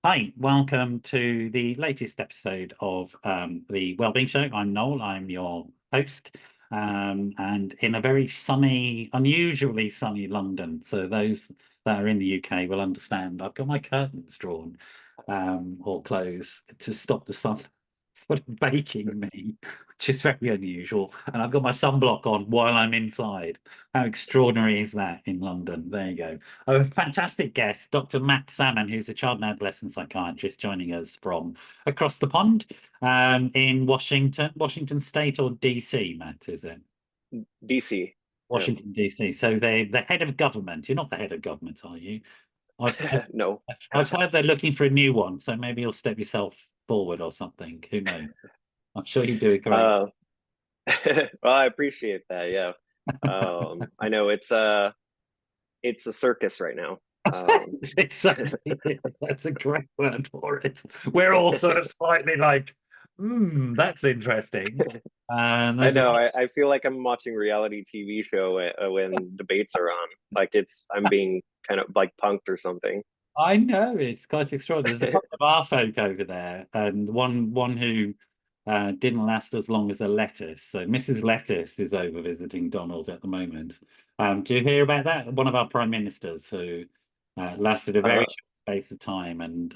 Hi, welcome to the latest episode of the Wellbeing Show. I'm Noel, I'm your host, and in a very sunny, unusually sunny London. So those that are in the UK will understand. I've got my curtains drawn or closed to stop the sun sort of baking me, which is very unusual. And I've got my sunblock on while I'm inside. How extraordinary is that in London? There you go. A fantastic guest, Dr. Matt Salmon, who's a child and adolescent psychiatrist, joining us from across the pond in Washington State or DC, Matt, is it? DC. Yeah. Washington, DC. So they're the head of government. You're not the head of government, are you? I've, I've, No. I've heard they're looking for a new one, so maybe you'll step yourself forward or something. Who knows? I'm sure you do it great. Uh, well, I appreciate that. Yeah. I know it's a circus right now. Um, It's certainly that's a great word for it. We're all sort of slightly like, that's interesting. And I there's a know. lot. I feel like I'm watching reality TV show when debates are on. Like I'm being kind of like punked or something. I know it's quite extraordinary. There's a couple of our folk over there, and one who didn't last as long as a lettuce. So Mrs. Lettuce is over visiting Donald at the moment. Do you hear about that? One of our prime ministers who lasted a very Uh, short space of time, and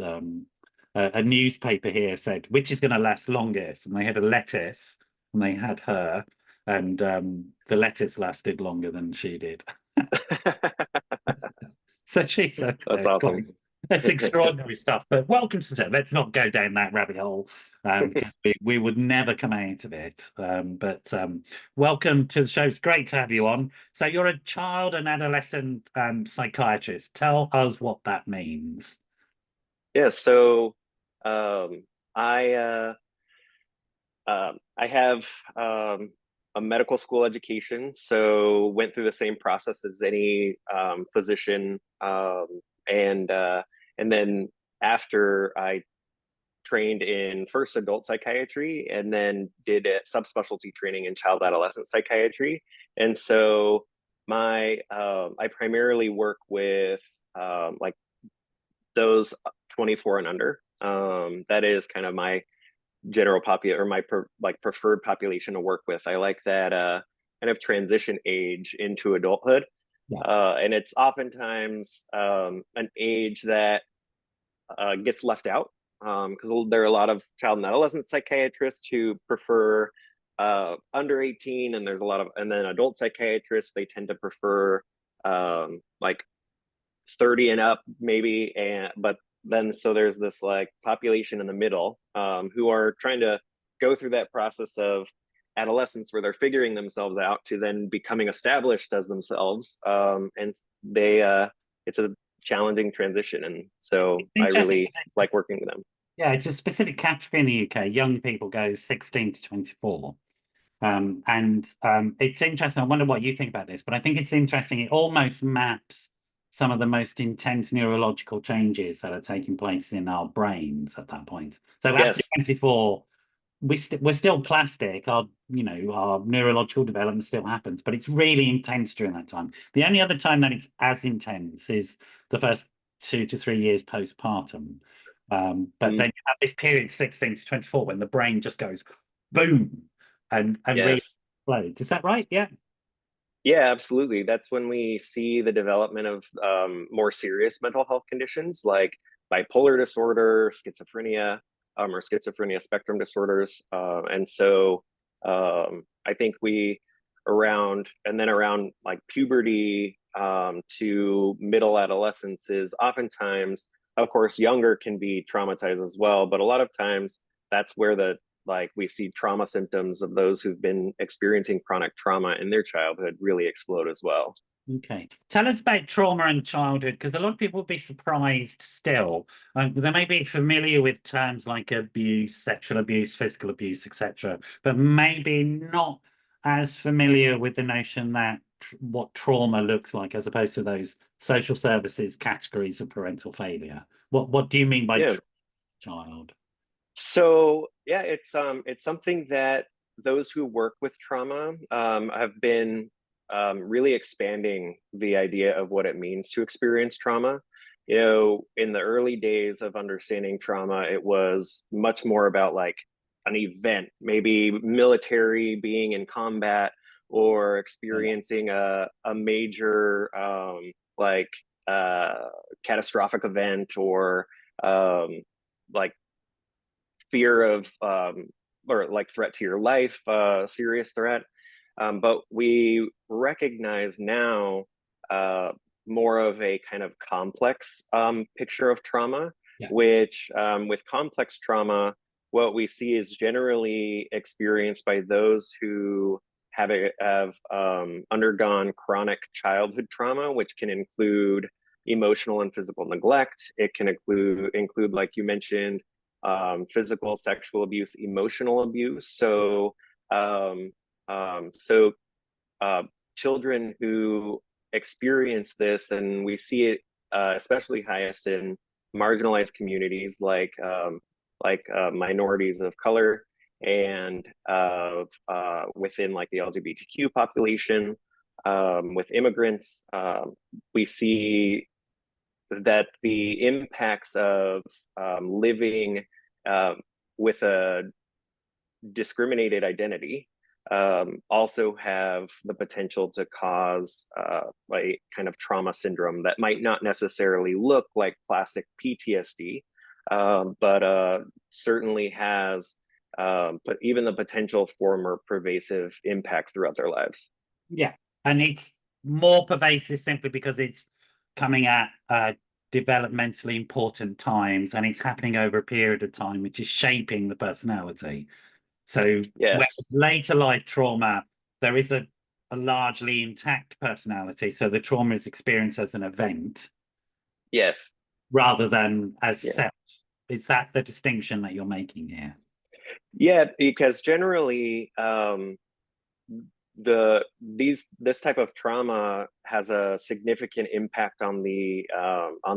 a newspaper here said which is going to last longest, and they had a lettuce, and they had her, and the lettuce lasted longer than she did. So she's over that's there. awesome. God, that's extraordinary stuff. But welcome to the show. Let's not go down that rabbit hole because we would never come out of it. But welcome to the show. It's great to have you on. So you're a child and adolescent psychiatrist. Tell us what that means. Yeah. So um, I I have a medical school education, so went through the same process as any physician, and uh, and then after I trained in first adult psychiatry, and then did a subspecialty training in child adolescent psychiatry, and so my I primarily work with like those 24 and under. That is kind of my general population or my preferred population to work with. I like that kind of transition age into adulthood, Yeah. and it's oftentimes an age that gets left out because there are a lot of child and adolescent psychiatrists who prefer under 18, and there's a lot of, and then adult psychiatrists, they tend to prefer like 30 and up maybe, and but then so there's this like population in the middle who are trying to go through that process of adolescence where they're figuring themselves out to then becoming established as themselves, and they it's a challenging transition, and so It's I interesting. really like working with them. Yeah, it's a specific category in the UK. Young people go 16 to 24. And it's interesting. I wonder what you think about this, but I think it's interesting. It almost maps some of the most intense neurological changes that are taking place in our brains at that point. So after Yes. 24, we're still plastic. Our neurological development still happens, but it's really intense during that time. The only other time that it's as intense is the first 2 to 3 years postpartum. But Mm, then you have this period 16 to 24 when the brain just goes boom and really yes. explodes. Is that right? Yeah. Yeah, absolutely. That's when we see the development of more serious mental health conditions like bipolar disorder, schizophrenia, or schizophrenia spectrum disorders. And so I think we around like puberty to middle adolescence is oftentimes, of course, younger can be traumatized as well, but a lot of times that's where the like we see trauma symptoms of those who've been experiencing chronic trauma in their childhood really explode as well. Okay. Tell us about trauma and childhood, because a lot of people will be surprised still. They may be familiar with terms like abuse, sexual abuse, physical abuse, etc., but maybe not as familiar with the notion that what trauma looks like, as opposed to those social services categories of parental failure. What do you mean by Yeah. child? So yeah, it's something that those who work with trauma have been really expanding the idea of what it means to experience trauma. you know, in the early days of understanding trauma, it was much more about like an event, maybe military being in combat or Yeah. experiencing a major like catastrophic event or like fear of or like threat to your life, serious threat. But we recognize now uh, more of a kind of complex picture of trauma, Yeah. which with complex trauma, what we see is generally experienced by those who have undergone chronic childhood trauma, which can include emotional and physical neglect. It can include like you mentioned, physical, sexual abuse, emotional abuse. Um, so children who experience this, and we see it especially highest in marginalized communities like minorities of color and within like the LGBTQ population, with immigrants, we see that the impacts of living uh, with a discriminated identity also have the potential to cause like kind of trauma syndrome that might not necessarily look like classic PTSD, but certainly has but even the potential for more pervasive impact throughout their lives. Yeah, and it's more pervasive simply because it's coming at developmentally important times, and it's happening over a period of time, which is shaping the personality. So where Yes. later life trauma, there is a largely intact personality. So the trauma is experienced as an event Yes. rather than as Yeah. self. Is that the distinction that you're making here? Yeah, because generally this type of trauma has a significant impact on the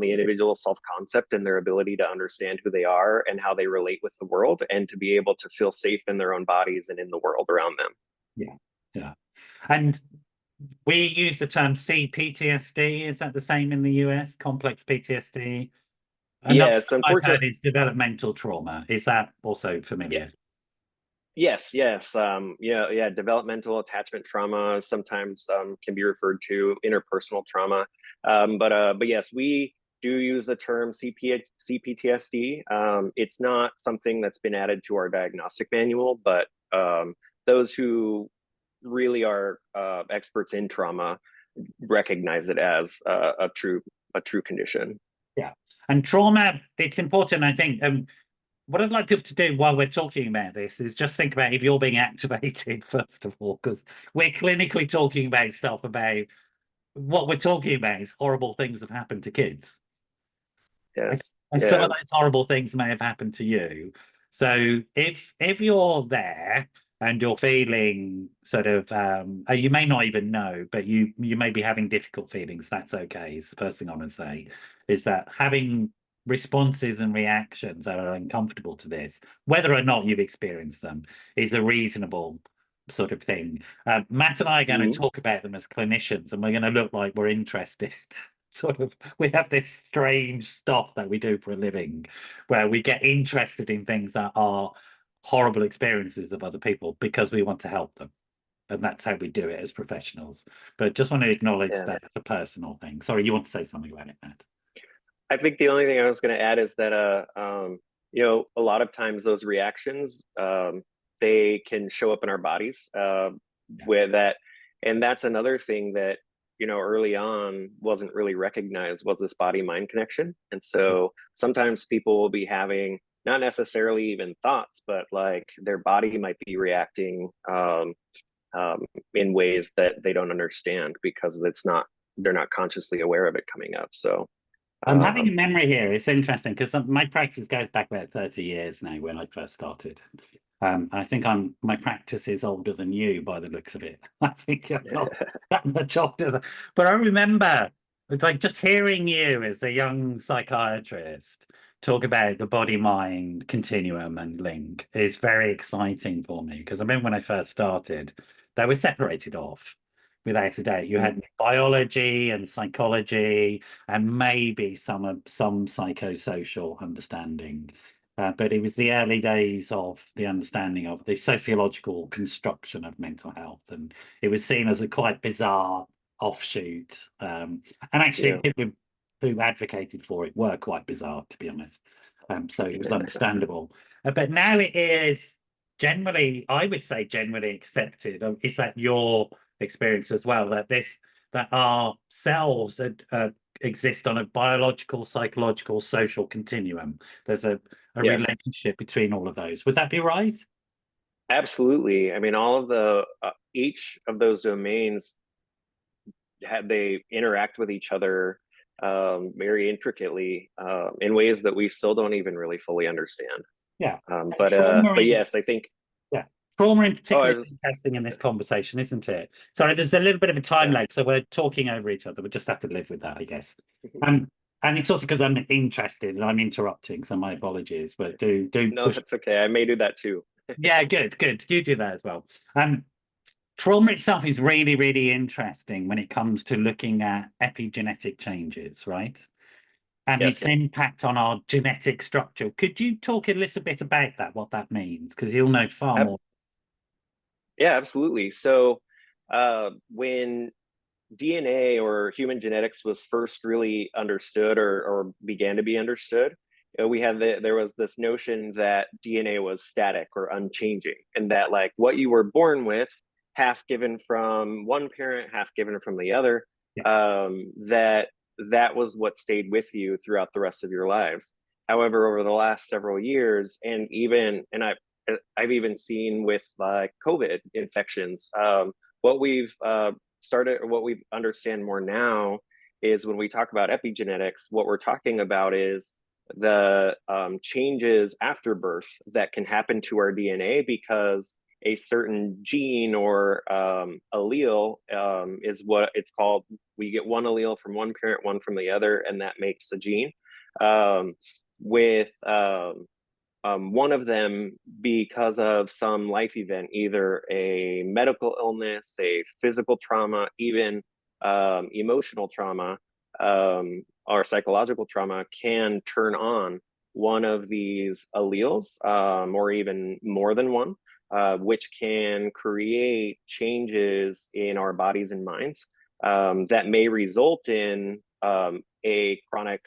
individual's self-concept and their ability to understand who they are and how they relate with the world and to be able to feel safe in their own bodies and in the world around them. Yeah, yeah. And we use the term CPTSD. Is that the same in the US? Complex PTSD. Another Yes, term I've unfortunately. heard is developmental trauma. Is that also familiar? Yes. Yeah. Developmental attachment trauma sometimes can be referred to interpersonal trauma. But yes, we do use the term CPTSD. It's not something that's been added to our diagnostic manual, but those who really are experts in trauma recognize it as a true condition. Yeah. And trauma, it's important, I think. What I'd like people to do while we're talking about this is just think about if you're being activated, first of all, because we're clinically talking about stuff about what we're talking about is horrible things that have happened to kids. Yes. And some Yeah. of those horrible things may have happened to you. So if you're there and you're feeling sort of you may not even know, but you may be having difficult feelings, that's okay. Is the first thing I want to say is that having responses and reactions that are uncomfortable to this, whether or not you've experienced them, is a reasonable sort of thing. Matt and I are going to Mhm. talk about them as clinicians, and we're going to look like we're interested. Sort of, we have this strange stuff that we do for a living where we get interested in things that are horrible experiences of other people because we want to help them, and that's how we do it as professionals. But just want to acknowledge that Yes. as a personal thing. Sorry, you want to say something about it, Matt? I think the only thing I was going to add is that, you know, a lot of times those reactions, they can show up in our bodies, Yeah. where that, and that's another thing that, you know, early on wasn't really recognized was this body mind connection. And so sometimes people will be having not necessarily even thoughts, but like their body might be reacting um, in ways that they don't understand because they're not consciously aware of it coming up. So, I'm having um, a memory here. It's interesting because my practice goes back about 30 years now when I first started. I think my practice is older than you by the looks of it. I think you're not that much older but I remember like just hearing you as a young psychiatrist talk about the body mind continuum and link is very exciting for me because I remember when I first started, they were separated off. without a doubt. You Mhm. had biology and psychology and maybe some psychosocial understanding. But it was the early days of the understanding of the sociological construction of mental health, and it was seen as a quite bizarre offshoot. And actually, Yeah. people who advocated for it were quite bizarre, to be honest. So it was understandable. But now it is generally, I would say, generally accepted. Is that your experience as well? That our cells exist on a biological, psychological, social continuum. There's a Yes. relationship between all of those. Would that be right? Absolutely. I mean, all of the each of those domains they interact with each other very intricately in ways that we still don't even really fully understand. Yeah. And But yes, I think. yeah, trauma in Oh, I particular is was. interesting in this conversation, isn't it? Sorry, there's a little bit of a time Yeah. lag, so we're talking over each other. We just have to live with that, I guess. Um, and it's also because I'm interested and I'm interrupting, so my apologies. But do No, push. that's okay. I may do that too. Yeah, good, good. You do that as well. Trauma itself is really, really interesting when it comes to looking at epigenetic changes, right? And its Yes. impact on our genetic structure. Could you talk a little bit about that, what that means? Because you'll know far Ab- more. yeah, absolutely. So when DNA or human genetics was first really understood or began to be understood, we had there was this notion that DNA was static or unchanging, and that like what you were born with, half given from one parent, half given from the other, Yeah, that that was what stayed with you throughout the rest of your lives. However, over the last several years, I've even seen with like COVID infections, what we've started, or what we understand more now is when we talk about epigenetics, what we're talking about is the changes after birth that can happen to our DNA because a certain gene or allele is what it's called. We get one allele from one parent, one from the other, and that makes a gene. Um, with one of them because of some life event, either a medical illness, a physical trauma, even emotional trauma or psychological trauma, can turn on one of these alleles or even more than one, which can create changes in our bodies and minds that may result in a chronic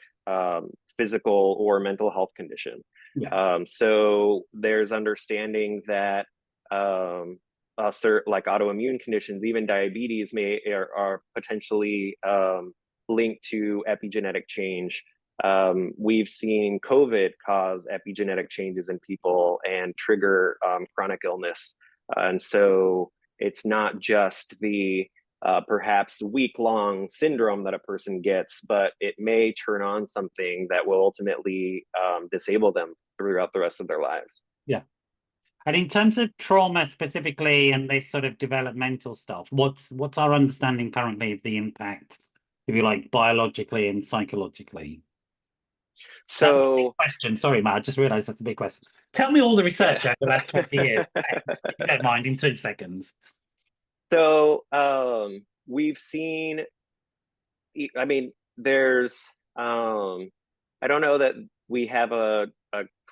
physical or mental health condition. yeah, So there's understanding that like autoimmune conditions, even diabetes, are potentially linked to epigenetic change. We've seen COVID cause epigenetic changes in people and trigger chronic illness, and so it's not just the perhaps week-long syndrome that a person gets, but it may turn on something that will ultimately disable them throughout the rest of their lives. yeah. And in terms of trauma specifically and this sort of developmental stuff, what's our understanding currently of the impact, if you like, biologically and psychologically? That's a big So, question. Sorry, Matt, I just realized that's a big question. Tell me all the research yeah. over the last 20 years, if you don't mind, in 2 seconds. So we've seen. I mean, there's. I don't know that we have a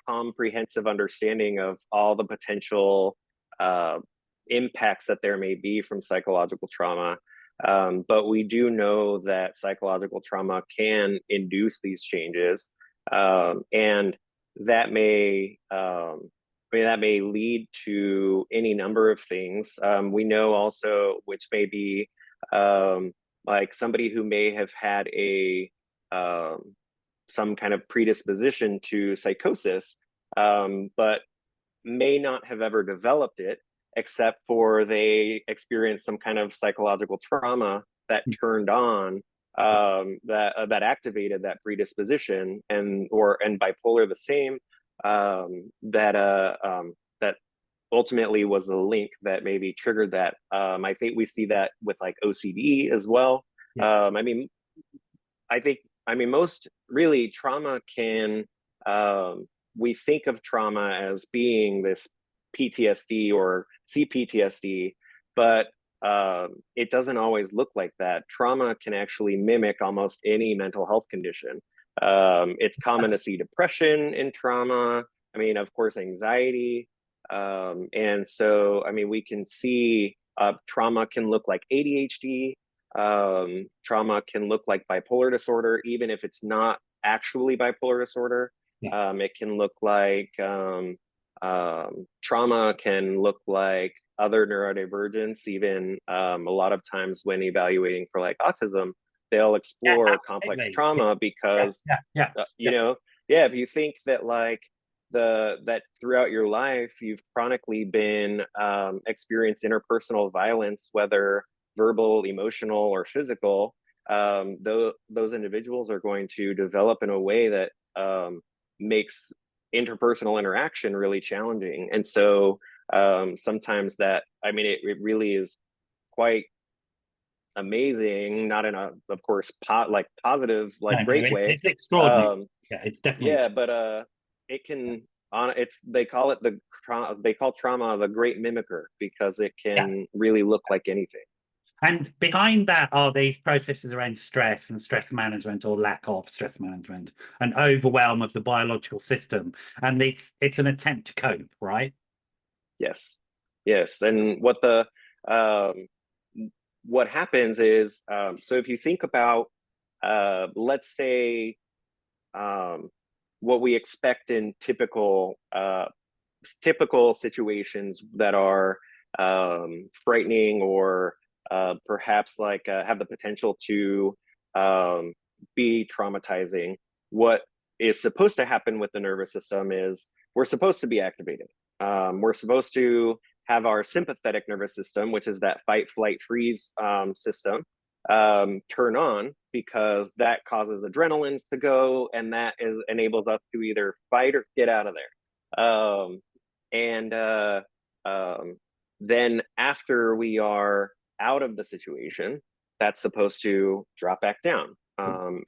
comprehensive understanding of all the potential uh, impacts that there may be from psychological trauma. But we do know that psychological trauma can induce these changes, and that may that may lead to any number of things. We know also, which may be like somebody who may have had a some kind of predisposition to psychosis, but may not have ever developed it, except for they experienced some kind of psychological trauma that turned on that activated that predisposition, and bipolar the same, that ultimately was the link that maybe triggered that. I think we see that with like OCD as well. Yeah, I mean, I mean, most really trauma can, we think of trauma as being this PTSD or CPTSD, but it doesn't always look like that. Trauma can actually mimic almost any mental health condition. It's common to see depression in trauma. I mean, of course, anxiety. And so, I mean, we can see trauma can look like ADHD. Trauma can look like bipolar disorder, even if it's not actually bipolar disorder. Yeah. It can look like trauma can look like other neurodivergence. Even a lot of times when evaluating for like autism, they'll Yeah, explore complex absolutely. Yeah, trauma yeah, because yeah, yeah, you yeah. know, yeah, if you think that like that throughout your life you've chronically been experienced interpersonal violence, whether verbal, emotional, or physical, those individuals are going to develop in a way that makes interpersonal interaction really challenging. And so sometimes that, I mean, it really is quite amazing, not in a, of course, like positive, No, like no, great way. it's extraordinary. Um, Yeah, it's definitely yeah, extraordinary. but it can on it's they call it they call trauma the great mimicker because it Yeah. can really look like anything. And behind that are these processes around stress and stress management or lack of stress management, an overwhelm of the biological system. And it's an attempt to cope, right? Yes, yes, and um, what happens is so if you think about let's say um, what we expect in typical situations that are frightening or perhaps like have the potential to um, be traumatizing. What is supposed to happen with the nervous system is we're supposed to be activated. We're supposed to have our sympathetic nervous system, which is that fight, flight, freeze system, turn on because that causes adrenaline to go, and enables us to either fight or get out of there. And um, then after we are out of the situation, that's supposed to drop back down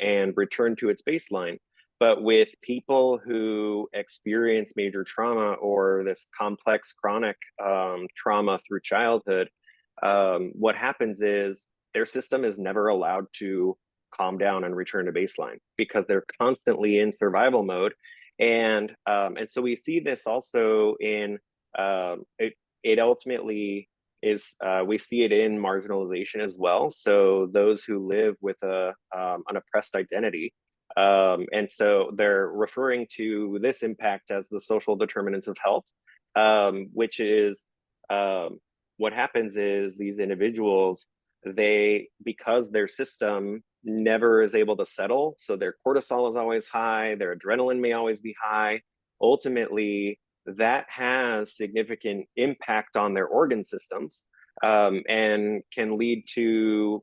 and return to its baseline. But with people who experience major trauma or this complex chronic trauma through childhood, what happens is their system is never allowed to calm down and return to baseline because they're constantly in survival mode. And so we see this also in it ultimately is we see it in marginalization as well. So those who live with an oppressed identity, and so they're referring to this impact as the social determinants of health, which is what happens is these individuals, they, because their system never is able to settle, so their cortisol is always high, their adrenaline may always be high. Ultimately, that has significant impact on their organ systems, and can lead to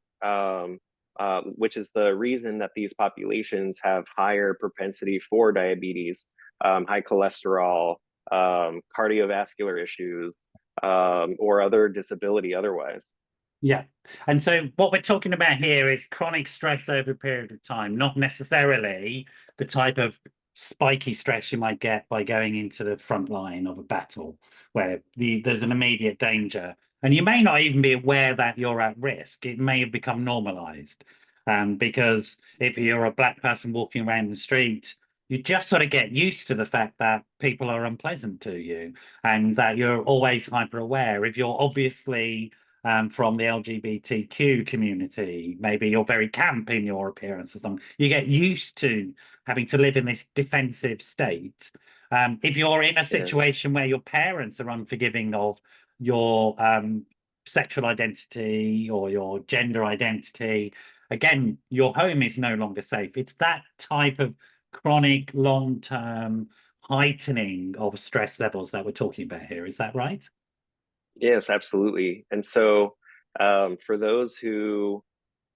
which is the reason that these populations have higher propensity for diabetes, high cholesterol, cardiovascular issues, or other disability otherwise. Yeah. And so what we're talking about here is chronic stress over a period of time, not necessarily the type of spiky stress you might get by going into the front line of a battle where there's an immediate danger. And you may not even be aware that you're at risk. It may have become normalized. Because if you're a black person walking around the street, you just sort of get used to the fact that people are unpleasant to you and that you're always hyper aware. If you're obviously from the LGBTQ community. Maybe you're very camp in your appearance or something. You get used to having to live in this defensive state. If you're in a Yes. situation where your parents are unforgiving of your sexual identity or your gender identity, again, your home is no longer safe. It's that type of chronic, long-term heightening of stress levels that we're talking about here. Is that right? Yes, absolutely. And so, for those who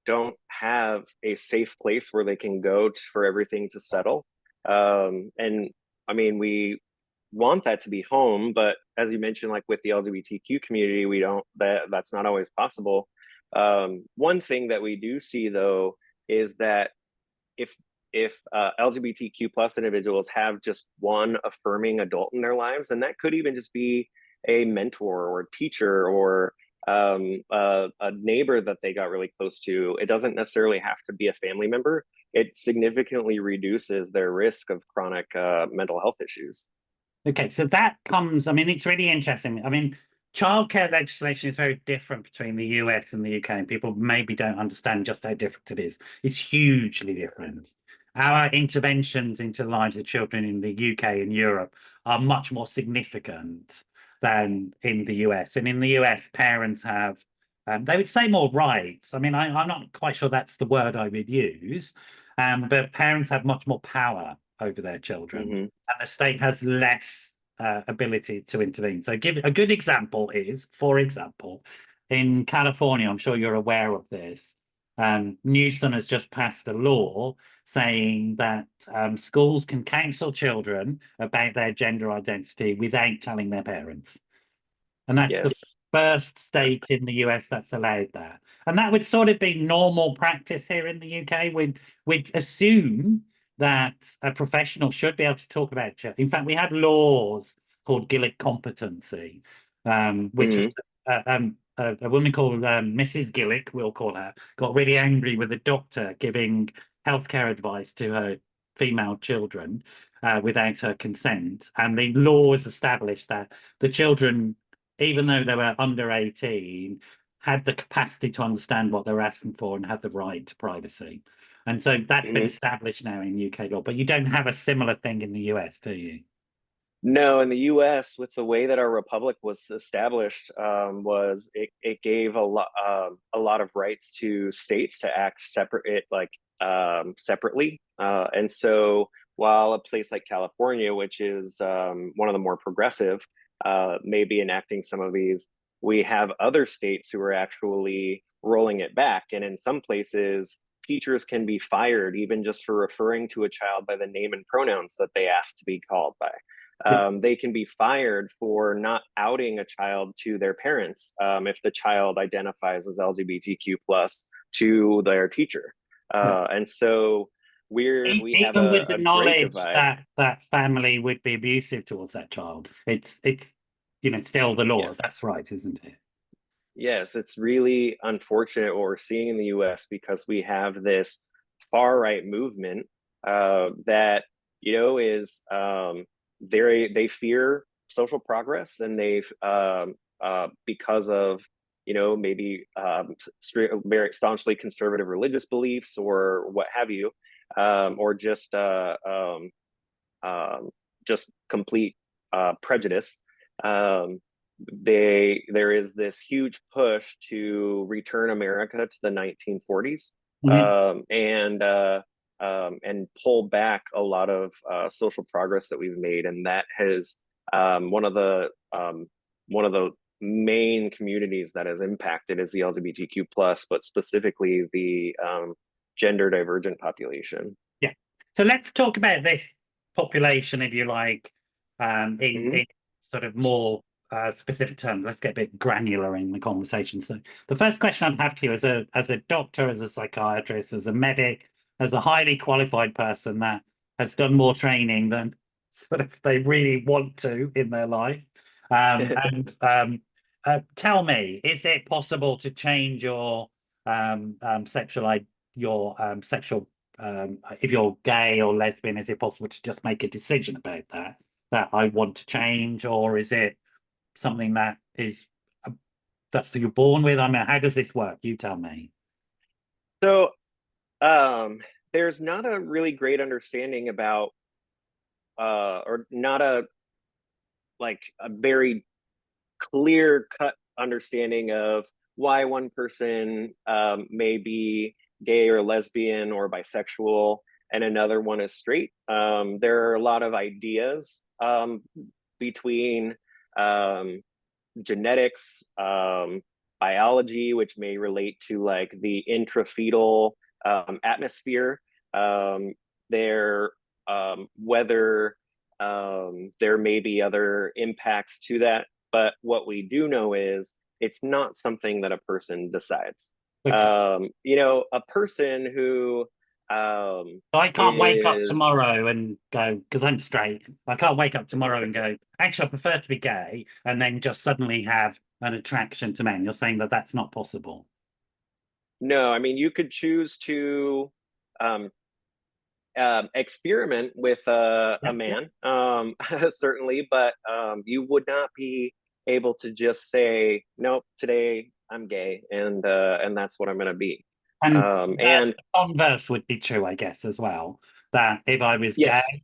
don't have a safe place where they can go for everything to settle, and I mean, we want that to be home, but as you mentioned, like with the LGBTQ community, we don't, that's not always possible. One thing that we do see though is that if LGBTQ plus individuals have just one affirming adult in their lives, and that could even just be a mentor or a teacher or a neighbor that they got really close to, it doesn't necessarily have to be a family member. It significantly reduces their risk of chronic mental health issues. Okay, so that comes, I mean, it's really interesting. I mean, childcare legislation is very different between the US and the UK, and people maybe don't understand just how different it is. It's hugely different. Our interventions into the lives of children in the UK and Europe are much more significant than in the US. And in the US, parents have, they would say more rights. I mean, I'm not quite sure that's the word I would use, but parents have much more power over their children, Mm-hmm. and the state has less ability to intervene. So give a good example is, for example, in California, I'm sure you're aware of this, Newsom has just passed a law saying that schools can counsel children about their gender identity without telling their parents. And that's the Yes. first state in the US that's allowed that. And that would sort of be normal practice here in the UK. We'd assume that a professional should be able to talk about children. In fact, we had laws called Gillick competency, which Mm-hmm. was a woman called Mrs. Gillick, we'll call her, got really angry with a doctor giving healthcare advice to her female children without her consent. And the law was established that the children, even though they were under 18, had the capacity to understand what they were asking for and had the right to privacy. And so that's been Mm-hmm. established now in UK law, but you don't have a similar thing in the US, do you? No, in the U.S., with the way that our republic was established, was it gave a lot of rights to states to act separately, and so while a place like California, which is one of the more progressive, may be enacting some of these, we have other states who are actually rolling it back, and in some places, teachers can be fired even just for referring to a child by the name and pronouns that they asked to be called by. They can be fired for not outing a child to their parents if the child identifies as LGBTQ plus to their teacher. And so we have Even with the a great knowledge divide. that that family would be abusive towards that child, it's still the law. Yes. That's right, isn't it? Yes, it's really unfortunate what we're seeing in the US because we have this far right movement that, is they fear social progress and because of, maybe very staunchly conservative religious beliefs or what have you, or just complete prejudice. There is this huge push to return America to the 1940s, Mhm. and pull back a lot of social progress that we've made, and that has one of the main communities that has impacted is the LGBTQ plus, but specifically the gender divergent population. Yeah. So let's talk about this population, if you like, Mm-hmm. in sort of more specific terms. Let's get a bit granular in the conversation. So the first question I'd have to you as a doctor, as a psychiatrist, as a medic, as a highly qualified person that has done more training than sort of they really want to in their life. And tell me, is it possible to change your sexual if you're gay or lesbian, is it possible to just make a decision about that I want to change, or is it something that is that's you're born with? I mean, how does this work? You tell me. So um, there's not a really great understanding about, or not a very clear cut understanding of why one person may be gay or lesbian or bisexual and another one is straight. There are a lot of ideas between um, genetics, biology, which may relate to like the intrafetal atmosphere, there whether there may be other impacts to that. But what we do know is it's not something that a person decides. Okay. A person who So I can't wake up is tomorrow and go, because I'm straight. I can't wake up tomorrow and go, actually, I prefer to be gay, and then just suddenly have an attraction to men. You're saying that that's not possible. No, I mean, you could choose to um, experiment with a Yeah, yeah. man, certainly, but you would not be able to just say, nope, today I'm gay, and that's what I'm going to be. And And the converse would be true, I guess, as well. That if I was gay, yes,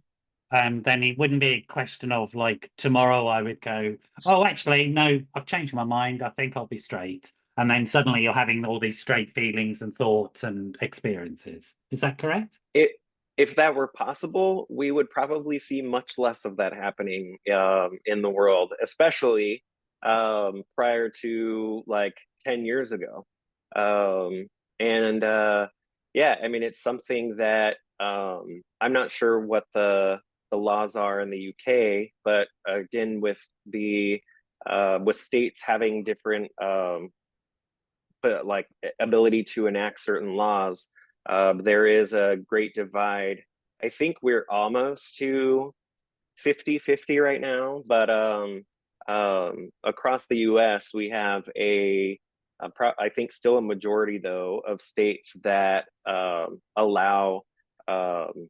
then it wouldn't be a question of like tomorrow I would go, oh, actually, no, I've changed my mind. I think I'll be straight. And then suddenly you're having all these straight feelings and thoughts and experiences. Is that correct? it if that were possible, we would probably see much less of that happening in the world, especially prior to like 10 years ago. Um, and yeah, I mean, it's something that I'm not sure what the laws are in the UK, but again, with states having different but like ability to enact certain laws, there is a great divide. I think we're almost to 50-50 right now, but across the US, we have I think still a majority though of states that allow um,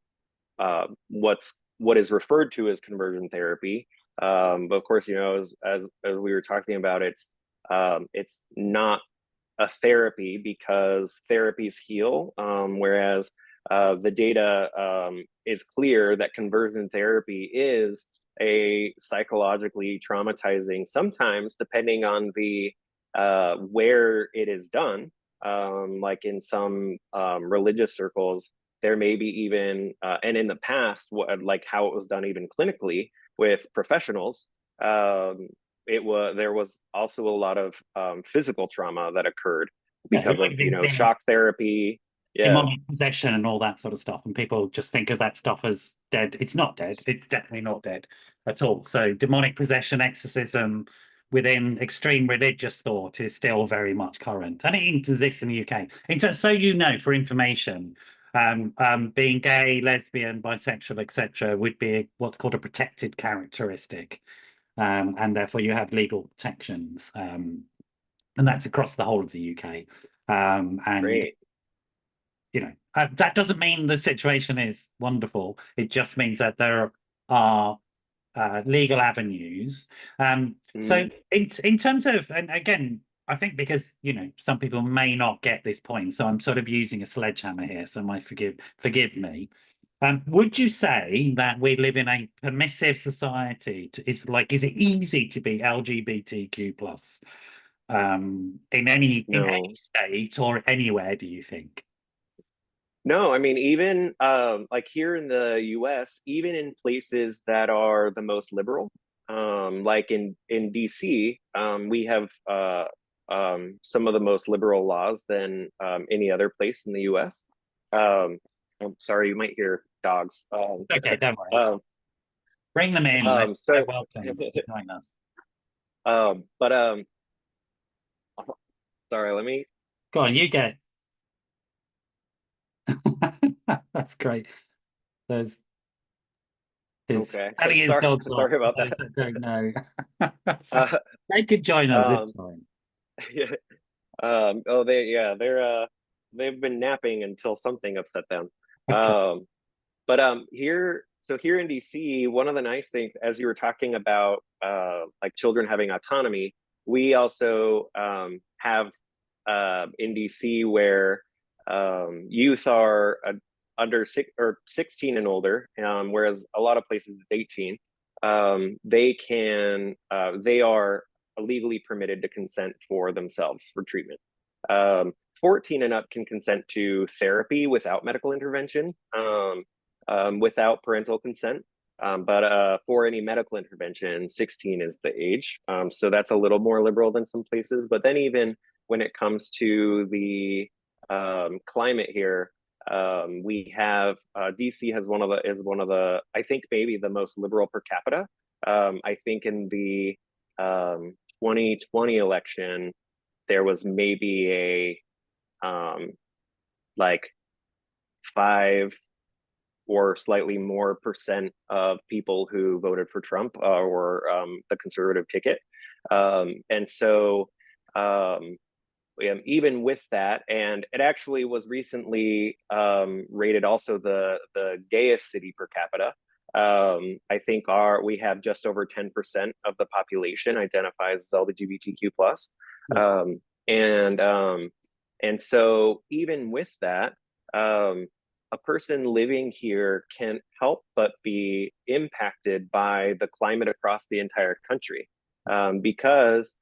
what is referred to as conversion therapy. But of course, you know, as we were talking about, it's not a therapy because therapies heal, whereas the data is clear that conversion therapy is a psychologically traumatizing, sometimes depending on the where it is done. Like in some religious circles, there may be even, and in the past, like how it was done even clinically with professionals, um, there was also a lot of physical trauma that occurred Yeah, because of, you know, things, shock therapy. Yeah, demonic possession and all that sort of stuff. And people just think of that stuff as dead. It's not dead. It's definitely not dead at all. So demonic possession, exorcism within extreme religious thought is still very much current. And it exists in the UK. So you know, for information, being gay, lesbian, bisexual, etc., would be what's called a protected characteristic. And therefore you have legal protections. And that's across the whole of the UK. And great. you know, that doesn't mean the situation is wonderful. It just means that there are legal avenues. So Mm, in terms of, and again, I think because you know some people may not get this point, so I'm sort of using a sledgehammer here. So my forgive me. Would you say that we live in a permissive society? Is it easy to be LGBTQ plus in any no, state or anywhere? Do you think? no, I mean, even like here in the US, even in places that are the most liberal, like in DC, we have some of the most liberal laws than any other place in the US. I'm sorry, you might hear dogs. Okay, don't worry. Um, Bring them in. They're so, welcome to join us. but sorry, let me. Go on, you get. That's great. There's his Okay, having his sorry, dogs off sorry for about those that. that don't know. Uh, They could join us, it's um, fine. yeah, oh, they've been napping until something upset them. Okay. But here in DC, one of the nice things, as you were talking about, like children having autonomy, we also have in DC where youth are under 16 and older, whereas a lot of places it's 18. They are legally permitted to consent for themselves for treatment. 14 and up can consent to therapy without medical intervention, without parental consent. But for any medical intervention, 16 is the age. So that's a little more liberal than some places. But then even when it comes to the climate here, we have DC has one of the I think maybe the most liberal per capita. I think in the 2020 election, there was maybe a like 5 or slightly more percent of people who voted for Trump were the conservative ticket. And so even with that, and it actually was recently rated also the gayest city per capita. I think we have just over 10% of the population identifies as LGBTQ plus. Yeah. And and so even with that, a person living here can't help but be impacted by the climate across the entire country, because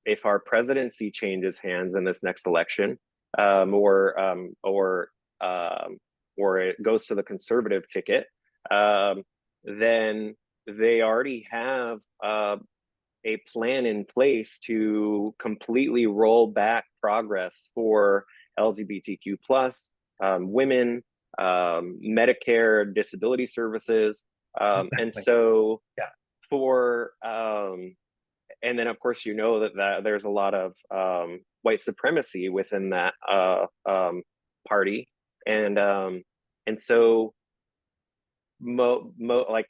if our presidency changes hands in this next election, um, or um, or um, or it goes to the conservative ticket, um, then they already have a plan in place to completely roll back progress for LGBTQ plus, women, Medicare, disability services, and Exactly. so Yeah. for and then of course that there's a lot of white supremacy within that party, and so like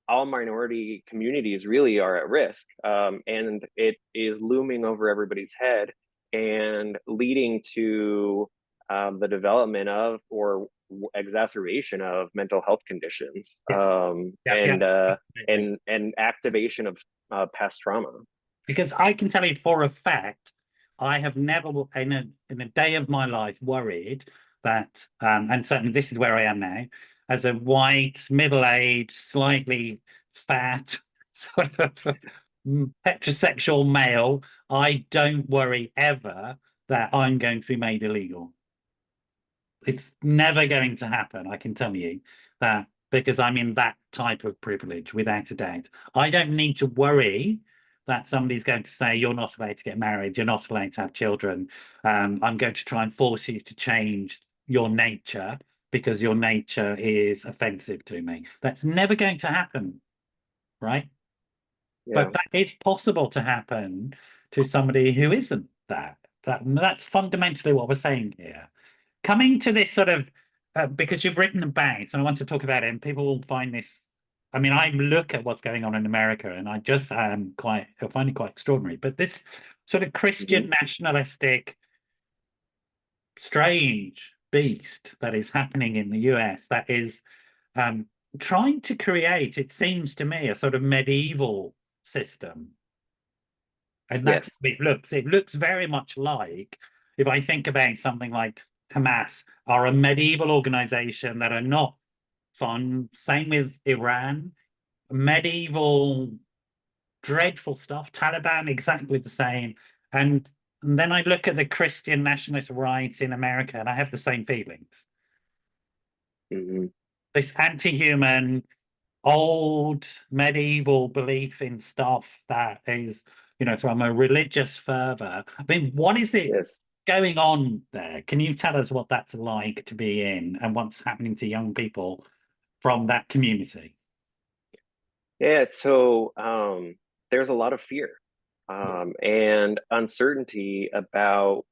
all minority communities really are at risk, and it is looming over everybody's head and leading to the development of or exacerbation of mental health conditions, Yeah. Yeah. Yeah. Absolutely. and activation of past trauma. Because I can tell you for a fact, I have never in a day of my life worried that, and certainly this is where I am now, as a white, middle-aged, slightly fat, sort of heterosexual male, I don't worry ever that I'm going to be made illegal. It's never going to happen, I can tell you that, because I'm in that type of privilege, without a doubt. I don't need to worry that somebody's going to say, you're not allowed to get married, you're not allowed to have children. I'm going to try and force you to change your nature because your nature is offensive to me. That's never going to happen, right? Yeah. But that is possible to happen to somebody who isn't that. That's fundamentally what we're saying here. Coming to this sort of, because you've written about, and I want to talk about it, and people will find this. I mean, I look at what's going on in America, and I just I find it quite extraordinary. But this sort of Mhm. Christian nationalistic, strange beast that is happening in the US, that is um, trying to create, it seems to me, a sort of medieval system. And that's Yes. what it looks. It looks very much like, if I think about something like Hamas, are a medieval organization that are not fun. Same with Iran, medieval, dreadful stuff. Taliban, exactly the same. And then I look at the Christian nationalist rights in America, and I have the same feelings. Hmm. This anti-human, old medieval belief in stuff that is, from a religious fervor. I mean, what is it Yes. going on there? Can you tell us what that's like to be in and what's happening to young people from that community? Yeah. So there's a lot of fear, Yeah. and uncertainty about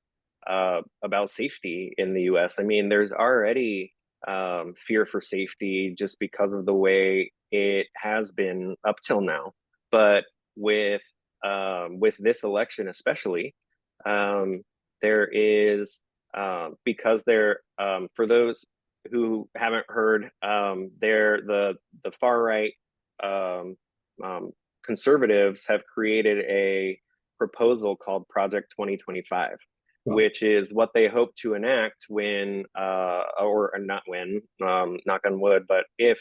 safety in the U.S. I mean, there's already fear for safety just because of the way it has been up till now. But with this election especially, um, there is because there for those who haven't heard, there the far right, um, um, conservatives have created a proposal called Project 2025, Right. which is what they hope to enact when, or not when, knock on wood, but if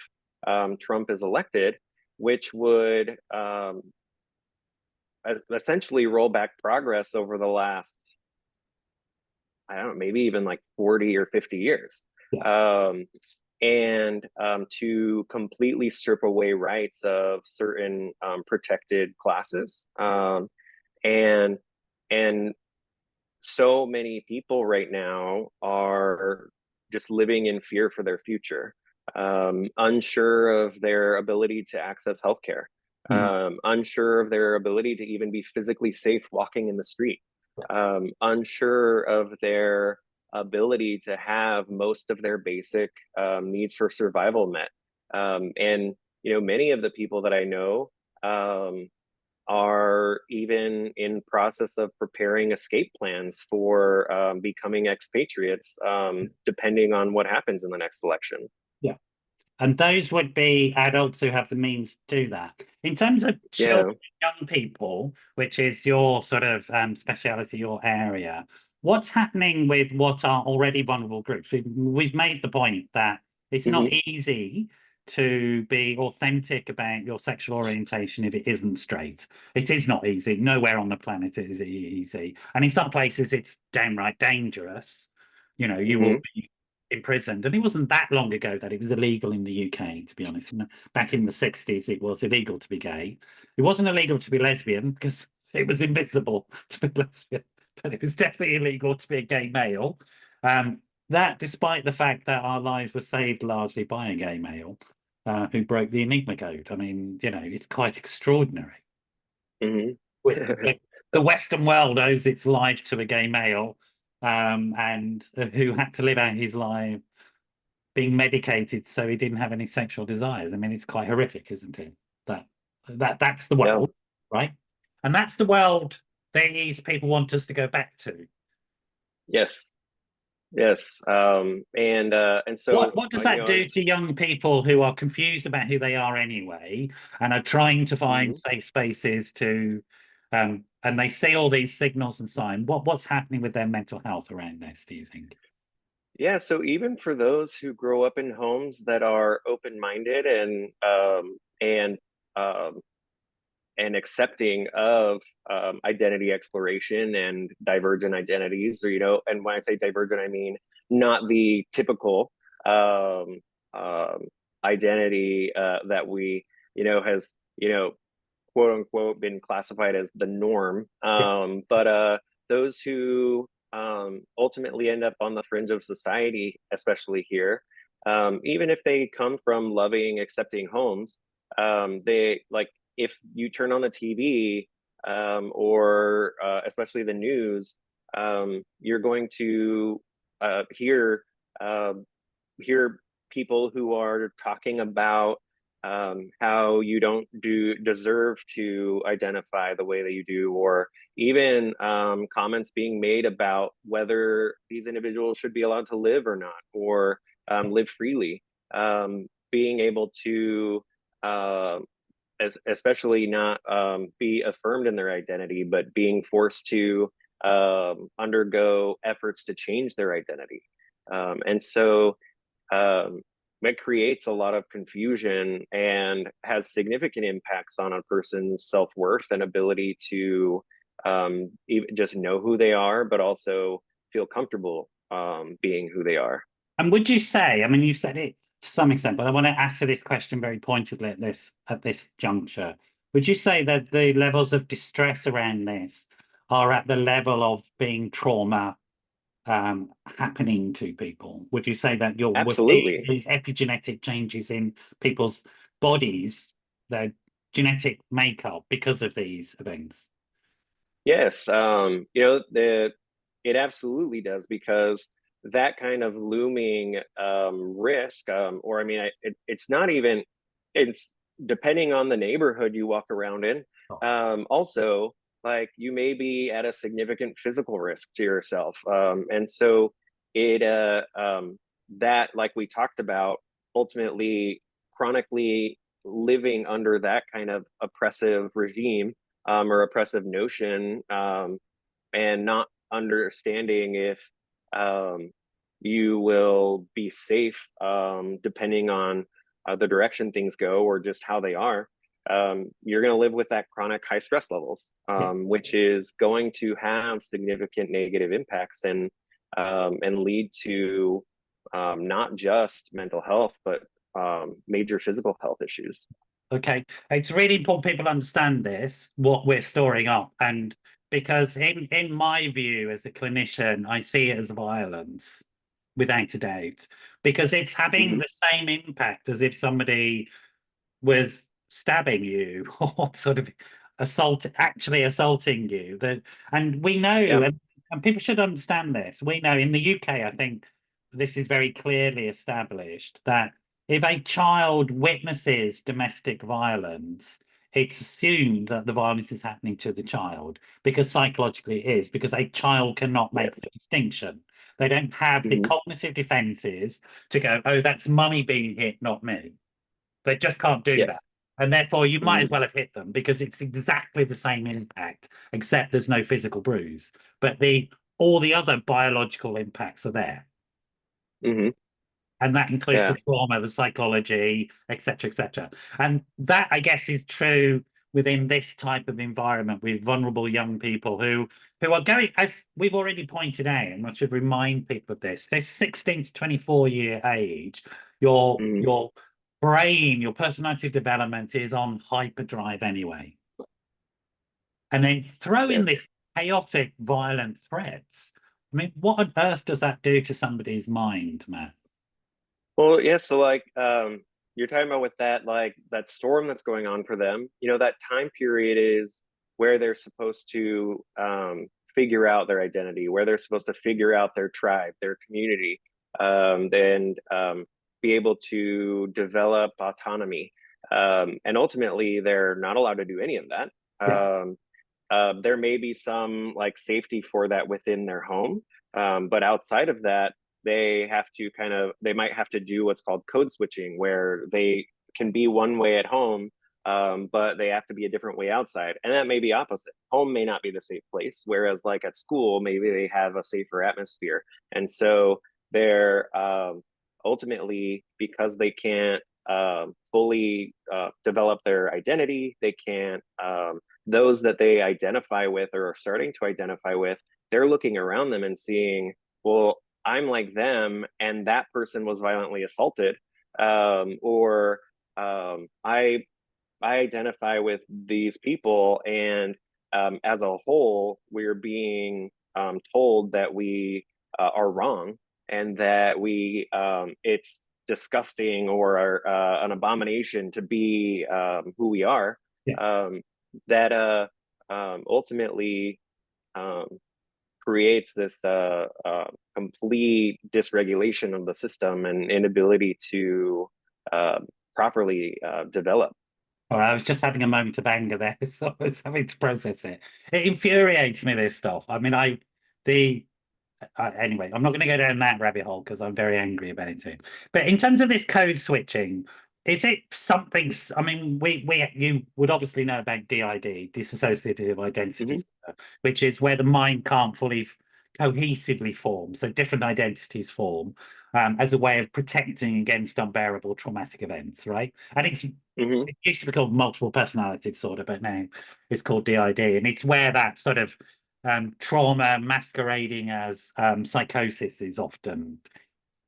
Trump is elected, which would essentially roll back progress over the last, I don't know, maybe even like 40 or 50 years. Yeah. Um, and to completely strip away rights of certain protected classes. And and so many people right now are just living in fear for their future, unsure of their ability to access healthcare, Mhm. unsure of their ability to even be physically safe walking in the street, Yeah. unsure of their ability to have most of their basic needs for survival met. And many of the people that I know are even in process of preparing escape plans for becoming expatriates, depending on what happens in the next election. Yeah. And those would be adults who have the means to do that. In terms of Yeah. children, young people, which is your sort of speciality, your area, what's happening with what are already vulnerable groups? We've made the point that it's not easy to be authentic about your sexual orientation if it isn't straight. It is not easy. Nowhere on the planet is it easy. And in some places, it's downright dangerous. You will be imprisoned. And it wasn't that long ago that it was illegal in the UK, to be honest. Back in the 60s, it was illegal to be gay. It wasn't illegal to be lesbian because it was invisible to be lesbian, but it was definitely illegal to be a gay male. That despite the fact that our lives were saved largely by a gay male who broke the Enigma code. I mean, it's quite extraordinary. The Western world owes its life to a gay male and who had to live out his life being medicated so he didn't have any sexual desires. I mean, it's quite horrific, isn't it? That's the world, right? And that's the world these people want us to go back to. Yes. And so what does that do to young people who are confused about who they are anyway and are trying to find safe spaces to and they see all these signals and signs? What's happening with their mental health around this, do you think? Yeah, so even for those who grow up in homes that are open-minded and accepting of identity exploration and divergent identities, or and when I say divergent, I mean not the typical identity that we has quote unquote been classified as the norm, but those who ultimately end up on the fringe of society, especially here, even if they come from loving, accepting homes, they like if you turn on the TV or especially the news, you're going to hear hear people who are talking about how you don't deserve to identify the way that you do, or even comments being made about whether these individuals should be allowed to live or not, or live freely. Being able to, especially not be affirmed in their identity, but being forced to undergo efforts to change their identity. And so it creates a lot of confusion and has significant impacts on a person's self-worth and ability to even just know who they are, but also feel comfortable being who they are. And would you say, I mean, you said it to some extent, but I want to answer this question very pointedly at this juncture. Would you say that the levels of distress around this are at the level of being trauma happening to people? Would you say that we're seeing these epigenetic changes in people's bodies, their genetic makeup, because of these events? Yes, it absolutely does, because that kind of looming risk, or I mean, it's not even, it's depending on the neighborhood you walk around in. Also, like you may be at a significant physical risk to yourself, and so it that, like we talked about, ultimately chronically living under that kind of oppressive regime or oppressive notion, and not understanding if you will be safe depending on the direction things go or just how they are. You're going to live with that chronic high stress levels, which is going to have significant negative impacts and lead to not just mental health, but major physical health issues. Okay, it's really important people understand this, what we're storing up, and because in my view as a clinician, I see it as violence, without a doubt, because it's having the same impact as if somebody was stabbing you or sort of actually assaulting you. And we know, and people should understand this. We know in the UK, I think this is very clearly established that if a child witnesses domestic violence, it's assumed that the violence is happening to the child because psychologically it is, because a child cannot make Yes. the distinction. They don't have the Hmm. cognitive defenses to go, oh, that's mummy being hit, not me. They just can't do Yes. that. And therefore, you might Hmm. as well have hit them because it's exactly the same impact, except there's no physical bruise. But all the other biological impacts are there. Hmm. And that includes Yeah. the trauma, the psychology, etc., etc. And that, I guess, is true within this type of environment with vulnerable young people who are going, as we've already pointed out, and I should remind people of this 16 to 24-year age, Hmm. your brain, your personality development is on hyperdrive anyway. And then throw in Yes. this chaotic, violent threats. I mean, what on earth does that do to somebody's mind, Matt? Well, yeah, so like you're talking about with that like that storm that's going on for them, that time period is where they're supposed to figure out their identity, where they're supposed to figure out their tribe, their community, and be able to develop autonomy. And ultimately, they're not allowed to do any of that. Yeah. There may be some like safety for that within their home, but outside of that, they might have to do what's called code switching, where they can be one way at home, but they have to be a different way outside, and that may be opposite. Home may not be the safe place, whereas like at school, maybe they have a safer atmosphere, and so they're ultimately, because they can't fully develop their identity, they can't those that they identify with or are starting to identify with, they're looking around them and seeing, well, I'm like them, and that person was violently assaulted, or I identify with these people, and as a whole, we're being told that we are wrong, and that it's disgusting or an abomination to be who we are. Yeah. Um, that ultimately um, creates this complete dysregulation of the system and inability to uh, properly develop. All right, I was just having a moment of anger there, so I was having to process it. It infuriates me, this stuff. I mean, the anyway, I'm not going to go down that rabbit hole because I'm very angry about it. But in terms of this code switching, is it something? I mean, you would obviously know about DID, dissociative identity Hmm. disorder, which is where the mind can't fully cohesively form. So different identities form as a way of protecting against unbearable traumatic events, right? And Hmm. it used to be called multiple personality disorder, but now it's called DID, and it's where that sort of trauma masquerading as psychosis is often,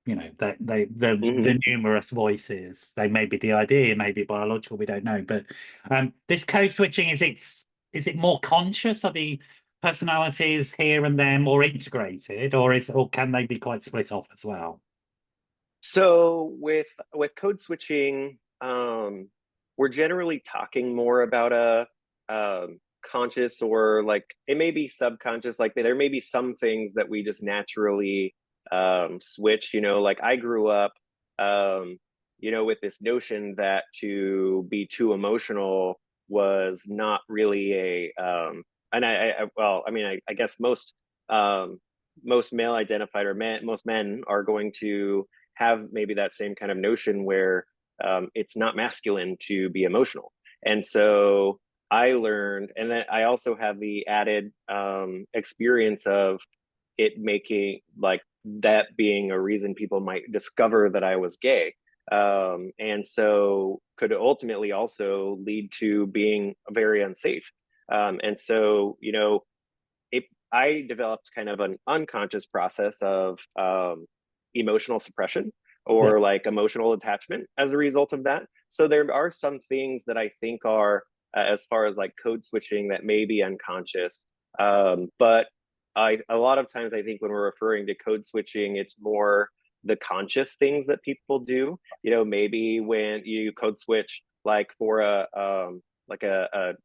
Hmm. the numerous voices. They may be DID, it may be biological, we don't know. But this code switching, is it more conscious? Are the personalities here and there more integrated, or can they be quite split off as well? So with code switching, we're generally talking more about a conscious, or like it may be subconscious. Like there may be some things that we just naturally switch. Like I grew up, um, with this notion that to be too emotional was not really and well, I mean, I guess most male identified, or most men are going to have maybe that same kind of notion where it's not masculine to be emotional. And so I learned, and then I also have the added experience of it making like that being a reason people might discover that I was gay. And so could ultimately also lead to being very unsafe. And so, I developed kind of an unconscious process of emotional suppression, Yeah. or like emotional attachment as a result of that. So there are some things that I think are, as far as like code switching, that may be unconscious. But a lot of times I think when we're referring to code switching, it's more the conscious things that people do. Maybe when you code switch, like for like a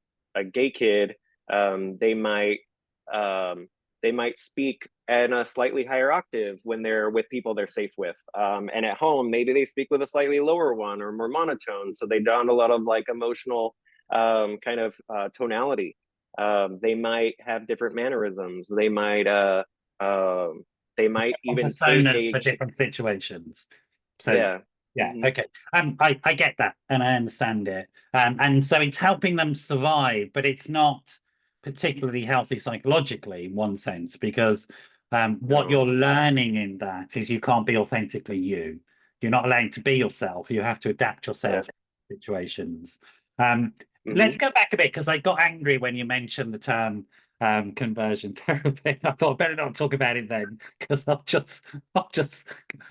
gay kid, um, they might speak and a slightly higher octave when they're with people they're safe with. And at home, maybe they speak with a slightly lower one or more monotone. So they don a lot of like emotional kind of tonality. They might have different mannerisms. They might even take personas for a different situations. So yeah. yeah, Mhm. okay. I get that and I understand it. And so it's helping them survive, but it's not particularly healthy psychologically in one sense, because what No. you're learning in that is you can't be authentically you. You're not allowed to be yourself. You have to adapt Yeah. yourself to situations. Um, let's Hmm. go back a bit because I got angry when you mentioned the term conversion therapy. I thought I better not talk about it then because I'll just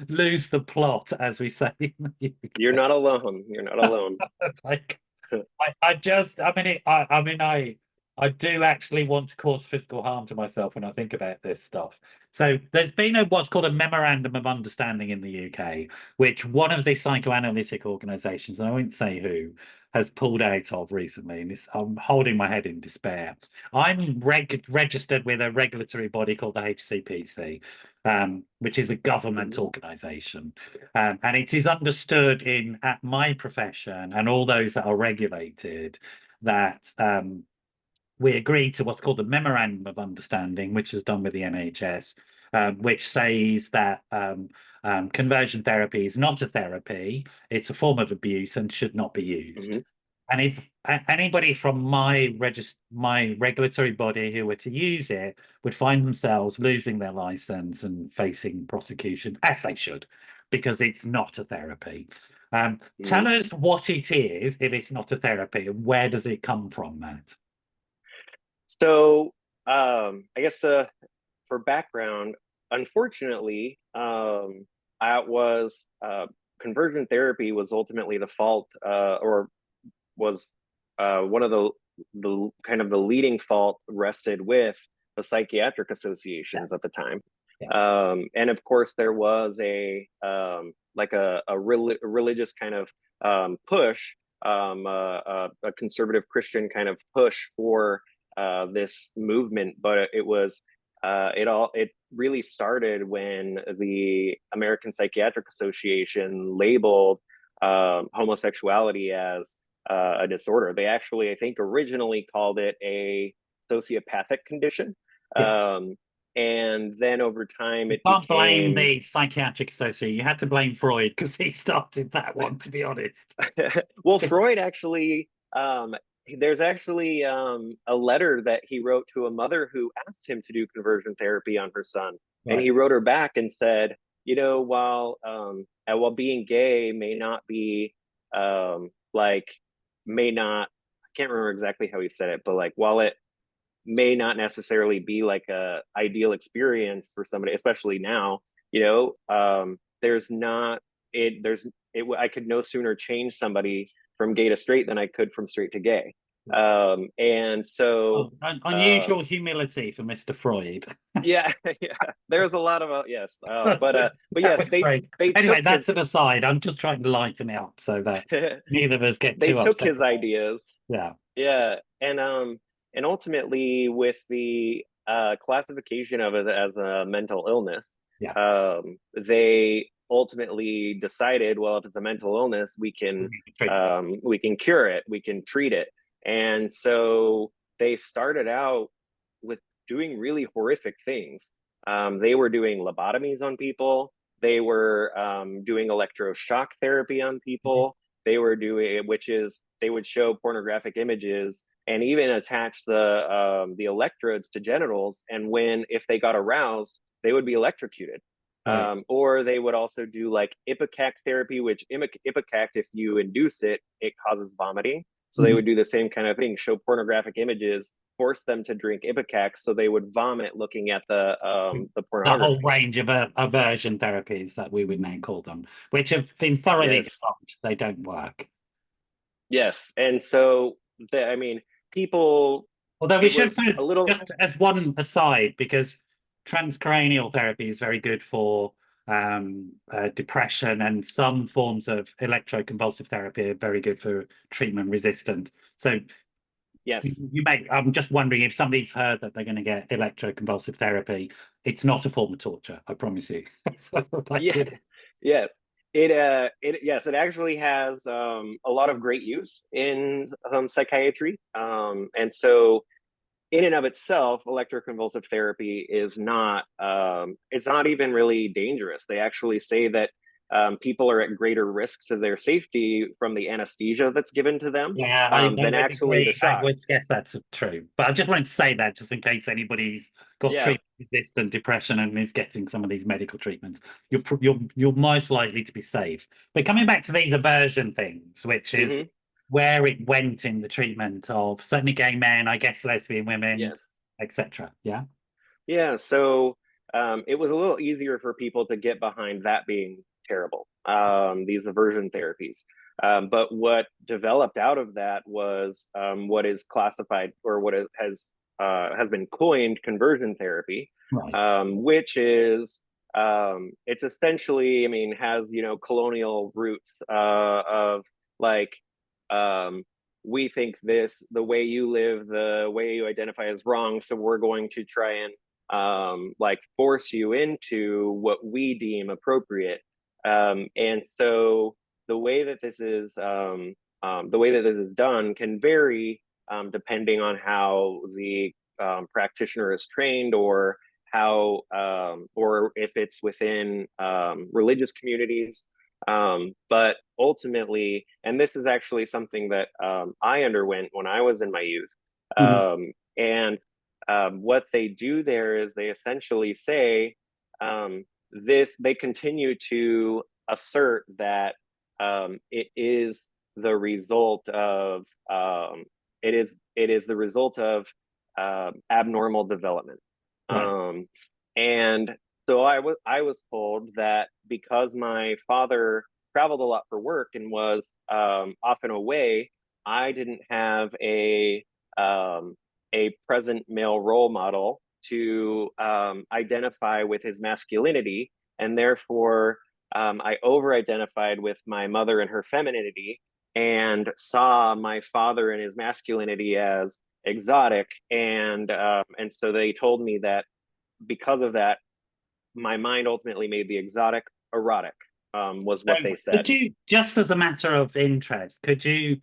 lose the plot, as we say in the You're UK. not alone. You're not alone. Like, I mean, I do actually want to cause physical harm to myself when I think about this stuff. So there's been what's called a memorandum of understanding in the UK, which one of the psychoanalytic organisations, and I won't say who, has pulled out of recently. And I'm holding my head in despair. I'm registered with a regulatory body called the HCPC, which is a government Mhm. organisation. And it is understood in at my profession and all those that are regulated that we agree to what's called the Memorandum of Understanding, which is done with the NHS, which says that conversion therapy is not a therapy, it's a form of abuse and should not be used. Mhm. And if anybody from my regulatory body who were to use it would find themselves losing their license and facing prosecution, as they should, because it's not a therapy. Tell Mhm. us what it is if it's not a therapy, and where does it come from, Matt? So, I guess for background, unfortunately, I was conversion therapy was ultimately the fault, or was one of the kind of the leading fault rested with the psychiatric Yeah, associations at the time. yeah. And of course, there was like a religious kind of push, a conservative Christian kind of push for this movement, but it really started when the American Psychiatric Association labeled homosexuality as a disorder. They actually, I think, originally called it a sociopathic condition. Yeah. Um, and then over time, You it can't blame became, the psychiatric association. You had to blame Freud because he started that one, to be honest. well, Freud actually, there's actually a letter that he wrote to a mother who asked him to do conversion therapy on her son. And Right. he wrote her back and said, while being gay may not be like may not, I can't remember exactly how he said it, but like while it may not necessarily be like a ideal experience for somebody, especially now, there's not it there's it I could no sooner change somebody from gay to straight than I could from straight to gay. And so Oh, um unusual humility for Mr. Freud. yeah, yeah, there's a lot of yes, That's it. but That yes, was great. they Anyway, took that's an aside. I'm just trying to lighten it up so that neither of us get they too took upset his about it. ideas. Yeah. Yeah, and ultimately with the classification of it as a mental illness, Yeah. they ultimately decided, well, if it's a mental illness, We need to treat. we can cure it, we can treat it, and so they started out with doing really horrific things. They were doing lobotomies on people. They were doing electroshock therapy on people. They were doing, which is they would show pornographic images and even attach the electrodes to genitals. And if they got aroused, they would be electrocuted. Right. Or they would also do like ipecac therapy, which ipecac, if you induce it, it causes vomiting. So they Mhm. would do the same kind of thing, show pornographic images, force them to drink ipecac, so they would vomit looking at the The whole pornography. range of aversion therapies that we would now call them, which have been thoroughly Yes, debunked. They don't work. yes, and so I mean, people. Although we It should was put a little. just as one aside, because transcranial therapy is very good for depression, and some forms of electroconvulsive therapy are very good for treatment resistant. So Yes. I'm just wondering if somebody's heard that they're going to get electroconvulsive therapy. It's not a form of torture, I promise you. So, like, Yeah. Yes. It yes, it actually has a lot of great use in psychiatry. And so in and of itself, electroconvulsive therapy is not it's not even really dangerous. They actually say that people are at greater risk to their safety from the anesthesia that's given to them yeah, I than would actually the agree. I would shocks. guess that's true. But I just wanted to say that just in case anybody's got Yeah. treatment-resistant depression and is getting some of these medical treatments, you're most likely to be safe. But coming back to these aversion things, which is Hmm. where it went in the treatment of certainly gay men, I guess lesbian women, Yes. etc. Yeah. Yeah. So it was a little easier for people to get behind that being terrible. These aversion therapies. But what developed out of that was what is classified or what has been coined conversion therapy, Right. which is it's essentially, I mean, has colonial roots of like um, we think this the way you live, the way you identify is wrong, so we're going to try and like force you into what we deem appropriate. And so the way that this is done can vary depending on how the practitioner is trained, or how or if it's within religious communities. But ultimately, and this is actually something that I underwent when I was in my youth, Mhm. and what they do there is they essentially say they continue to assert that it is the result of the result of abnormal development. Right. um, and so I was told that because my father traveled a lot for work and was often away, I didn't have um, a present male role model to identify with his masculinity, and therefore I over-identified with my mother and her femininity, and saw my father and his masculinity as exotic, and so they told me that because of that, my mind ultimately made the exotic erotic, was So what they said. could you, just as a matter of interest, could you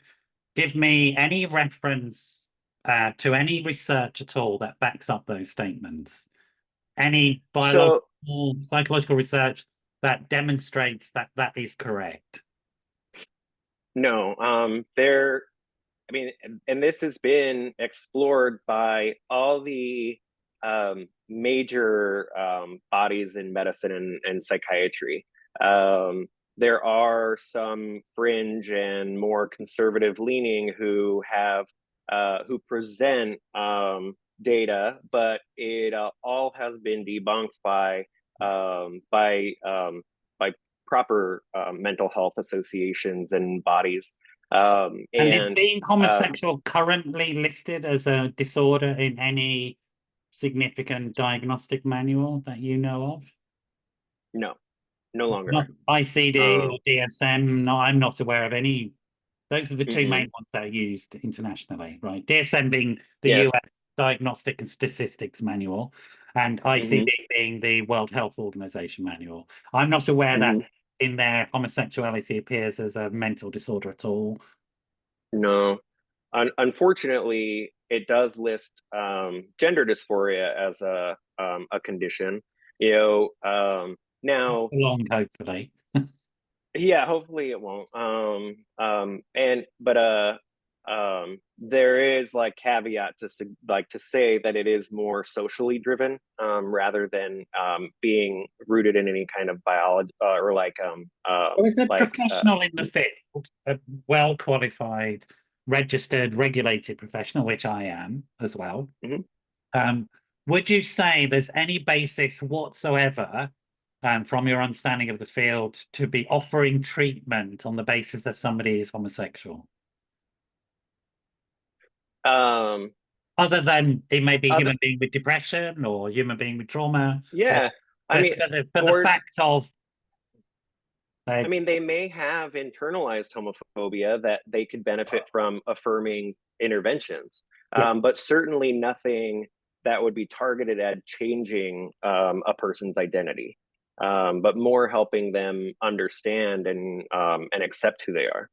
give me any reference to any research at all that backs up those statements? Any So biological, psychological research that demonstrates that that is correct? no, there. I mean, and this has been explored by all the major bodies in medicine and psychiatry. Um, there are some fringe and more conservative leaning who present data, but it all has been debunked by proper mental health associations and bodies. And is And being homosexual currently listed as a disorder in any significant diagnostic manual that you know of? No, no longer. Not ICD or Um, DSM? No, I'm not aware of any. Those are the two mm-mm. main ones that are used internationally, right? DSM being the US Yes. Diagnostic and Statistics Manual, and Hmm. ICD being the World Health Organization Manual. I'm not aware that Hmm. in there homosexuality appears as a mental disorder at all. No. Unfortunately, it does list gender dysphoria as a condition. Now, Long, hopefully. yeah, hopefully it won't. And but there is like caveat to say that it is more socially driven, rather than being rooted in any kind of biology, or Or as a like professional in the field, a well qualified, registered, regulated professional, which I am as well, mhm. um, would you say there's any basis whatsoever, from your understanding of the field, to be offering treatment on the basis that somebody is homosexual? um Other than it may be a other human being with depression or a human being with trauma, or Yeah, I but mean, for the for fact of I mean, they may have internalized homophobia that they could benefit from affirming interventions, Yeah. but certainly nothing that would be targeted at changing a person's identity, but more helping them understand and accept who they are.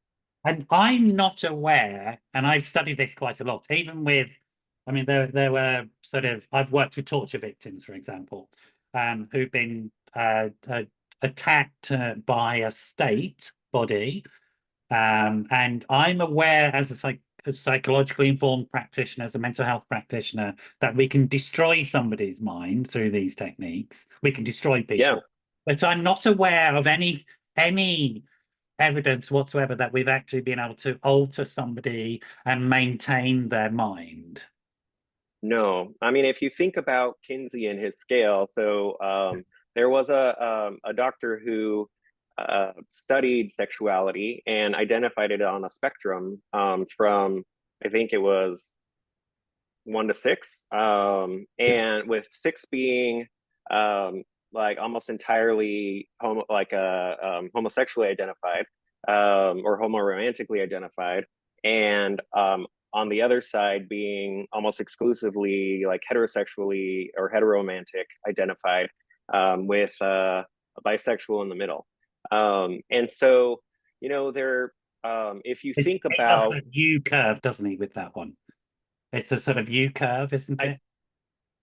And I'm not aware, and I've studied this quite a lot, even with, I mean, there were sort of, I've worked with torture victims, for example, who've been attacked by a state body. And I'm aware as a psychologically informed practitioner, as a mental health practitioner, that we can destroy somebody's mind through these techniques. We can destroy Yeah. people. But I'm not aware of any evidence whatsoever that we've actually been able to alter somebody and maintain their mind. No, I mean, if you think about Kinsey and his scale, so there was a doctor who studied sexuality and identified it on a spectrum from, I think it was 1 to 6, and with 6 being like almost entirely homosexually identified or homoromantically identified, and on the other side being almost exclusively like heterosexually or heteromantic identified, with a bisexual in the middle. And so, there, if you think It does about, that U curve, doesn't he, with that one? It's a sort of U curve, isn't it?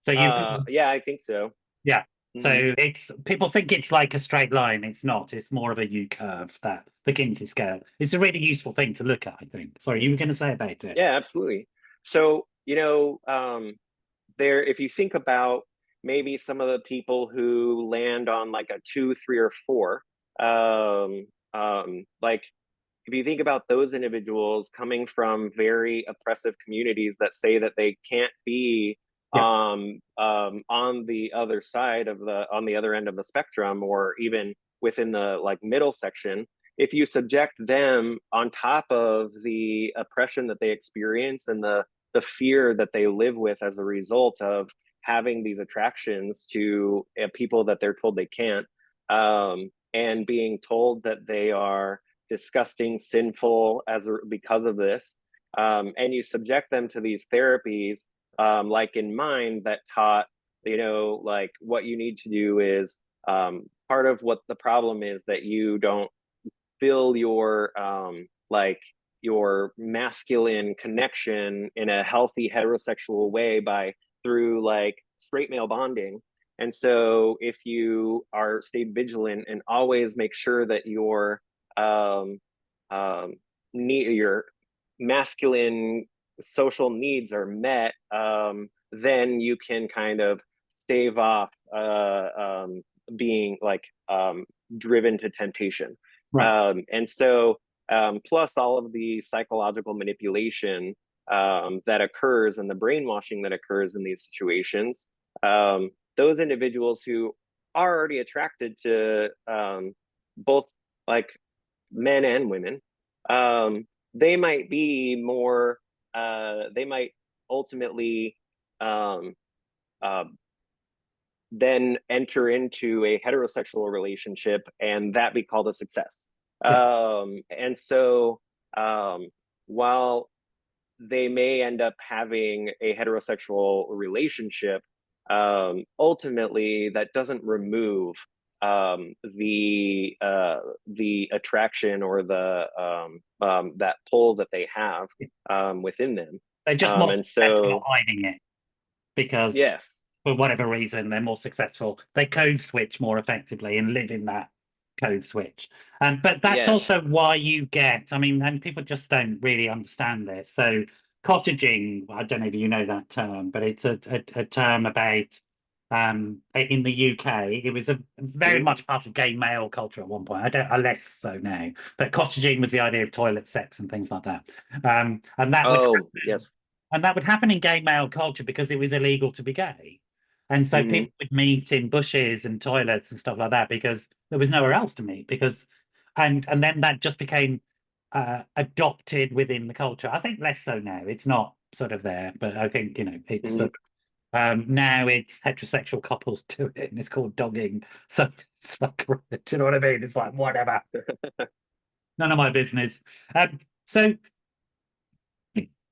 So you, yeah, I think so. yeah. So Hmm. it's people think it's like a straight line. It's not. It's more of a U curve, that the Kinsey scale. It's a really useful thing to look at, I think. Sorry, you were going to say about it. Yeah, absolutely. So, if you think about maybe some of the people who land on like a 2, 3, or 4, like if you think about those individuals coming from very oppressive communities that say that they can't be Yeah. on the other side of on the other end of the spectrum, or even within the like middle section, if you subject them on top of the oppression that they experience and the fear that they live with as a result of having these attractions to people that they're told they can't, and being told that they are disgusting, sinful because of this, and you subject them to these therapies, like in Mind, that taught, like what you need to do is, part of what the problem is that you don't fill like your masculine connection in a healthy heterosexual way by through like straight male bonding. And so if you are stay vigilant and always make sure that um, your masculine social needs are met, then you can kind of stave off being like driven to temptation. Right. And so, plus all of the psychological manipulation that occurs and the brainwashing that occurs in these situations, those individuals who are already attracted to both like men and women, they might be more, they might ultimately um, uh, then enter into a heterosexual relationship and that be called a success. Yeah. And so, while they may end up having a heterosexual relationship, ultimately that doesn't remove the attraction or that pull that they have within them. They're just more And successful at so, hiding it because yes, for whatever reason they're more successful. They code switch more effectively and live in that code switch. But that's yes. also why you get, I mean, and people just don't really understand this. So cottaging, I don't know if you know that term, but it's a term about in the UK, it was a very Mhm. much part of gay male culture at one point. I less so now, but cottaging was the idea of toilet sex and things like that. And that would Oh, happen, yes. and that would happen in gay male culture because it was illegal to be gay. And so Hmm. people would meet in bushes and toilets and stuff like that because there was nowhere else to meet. Because, and then that just became adopted within the culture. I think less so now. It's not sort of there, but I think it's Hmm. Now it's heterosexual couples do it, and it's called dogging. So it's like, do you know what I mean? It's like, whatever, none of my business. So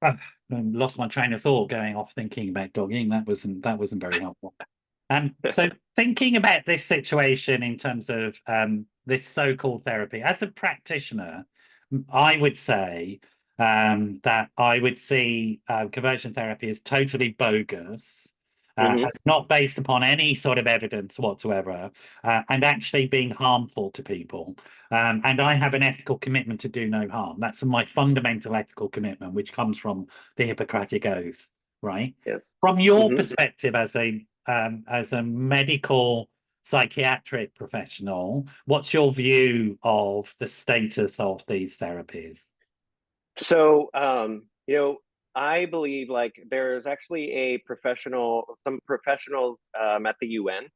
I lost my train of thought going off thinking about dogging. That wasn't very helpful. So thinking about this situation in terms of this so-called therapy, as a practitioner, I would say that I would see conversion therapy as totally bogus, as not based upon any sort of evidence whatsoever, and actually being harmful to people. And I have an ethical commitment to do no harm. That's my fundamental ethical commitment, which comes from the Hippocratic Oath, right? Yes. From your perspective as a medical psychiatric professional, what's your view of the status of these therapies? So, I believe like there's actually some professionals at the UN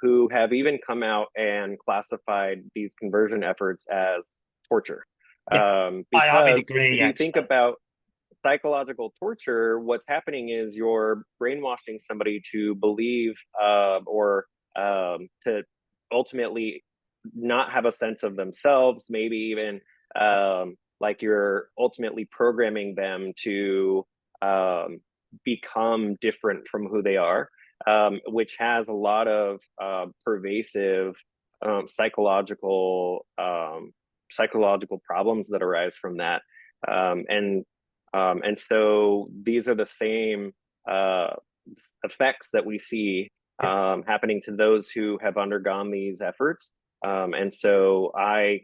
who have even come out and classified these conversion efforts as torture. Yeah, I would Because agree, if you think actually. about psychological torture, what's happening is you're brainwashing somebody to believe or to ultimately not have a sense of themselves, maybe even like you're ultimately programming them to become different from who they are, which has a lot of pervasive psychological problems that arise from that. And so these are the same effects that we see happening to those who have undergone these efforts. And so I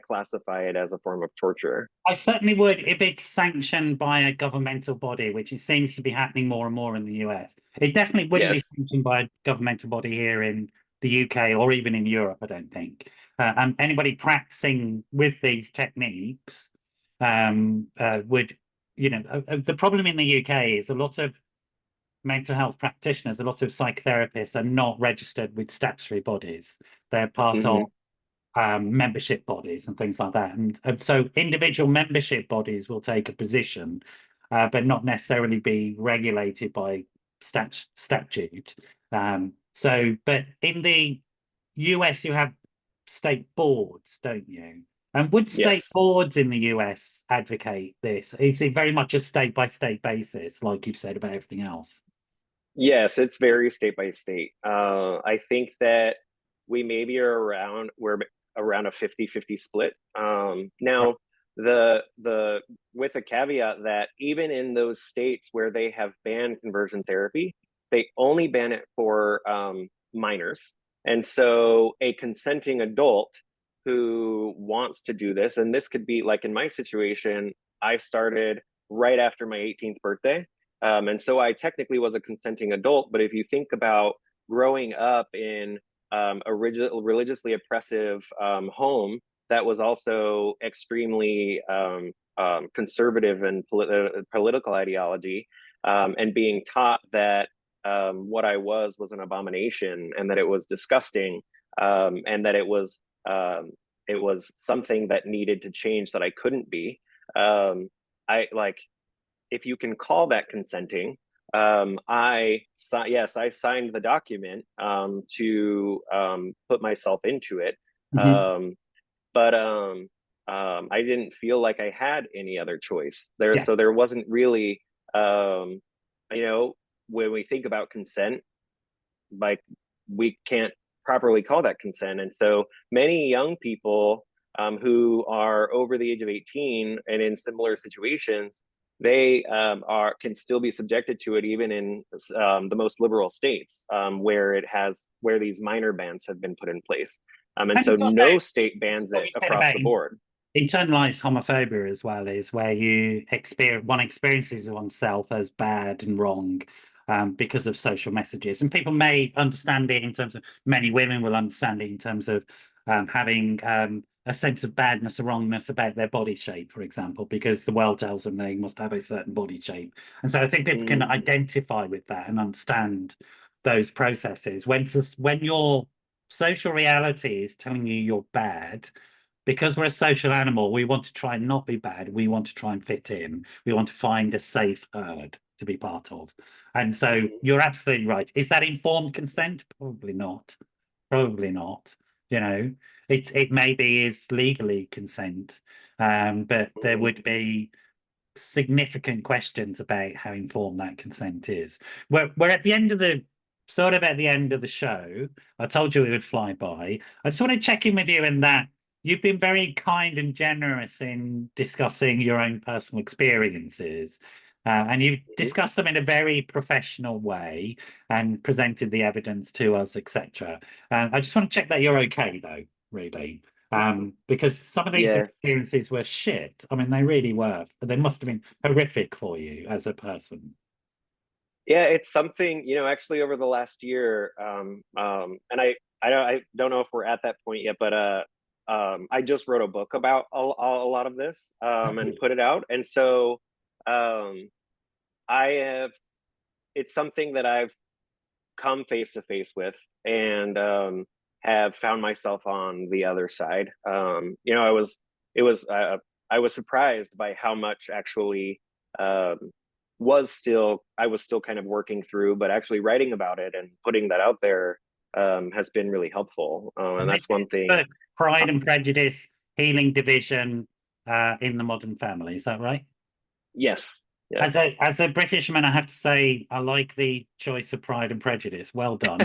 classify it as a form of torture. I certainly would if it's sanctioned by a governmental body, which it seems to be happening more and more in the US. It definitely wouldn't be Yes. sanctioned by a governmental body here in the UK or even in Europe, I don't think. And anybody practicing with these techniques would, the problem in the UK is a lot of mental health practitioners, a lot of psychotherapists are not registered with statutory bodies. They're part of membership bodies and things like that. And so individual membership bodies will take a position, but not necessarily be regulated by statute. But in the US, you have state boards, don't you? And would state Yes. boards in the US advocate this? Is it very much a state by state basis, like you've said about everything else? Yes, it's very state by state. I think that we're around a 50-50 split. Right. Now the with a caveat that even in those states where they have banned conversion therapy, they only ban it for minors. And so a consenting adult who wants to do this, and this could be like in my situation, I started right after my 18th birthday. And so I technically was a consenting adult. But if you think about growing up in a religiously oppressive home that was also extremely conservative and political ideology, and being taught that what I was an abomination and that it was disgusting, and that it was something that needed to change, that I couldn't be. I like, if you can call that consenting, yes, I signed the document to put myself into it, Mhm. um, but I didn't feel like I had any other choice there. Yeah. So there wasn't really, um, when we think about consent, like we can't properly call that consent. And so many young people who are over the age of 18 and in similar situations, they can still be subjected to it, even in the most liberal states, where these minor bans have been put in place. And And so it's also no state bans what it we said across about the board. internalized homophobia as well, is where one experiences oneself as bad and wrong because of social messages. And people may understand it in terms of, many women will understand it in terms of having a sense of badness or wrongness about their body shape, for example, because the world tells them they must have a certain body shape. And so I think people can Mhm. identify with that and understand those processes. When your social reality is telling you you're bad, because we're a social animal, we want to try and not be bad. We want to try and fit in. We want to find a safe herd. to be part of. And so you're absolutely right. Is that informed consent? Probably not. Probably not. You know, it maybe is legally consent, but there would be significant questions about how informed that consent is. We're at the end of the sort of at the end of the show. I told you we would fly by. I just want to check in with you in that you've been very kind and generous in discussing your own personal experiences. And you've discussed them in a very professional way and presented the evidence to us, etc. I just want to check that you're okay, though, really. Because some of these experiences were shit. I mean, they really were. They must have been horrific for you as a person. Yeah, it's something, actually over the last year, and I don't know if we're at that point yet, but I just wrote a book about a lot of this and put it out. And so it's something that I've come face to face with, and have found myself on the other side. I was surprised by how much actually I was still kind of working through, but actually writing about it and putting that out there has been really helpful. And that's one thing. Pride and Prejudice, Healing Division in the Modern Family. Is that right? Yes. Yes. As a Britishman, I have to say I like the choice of Pride and Prejudice. Well done.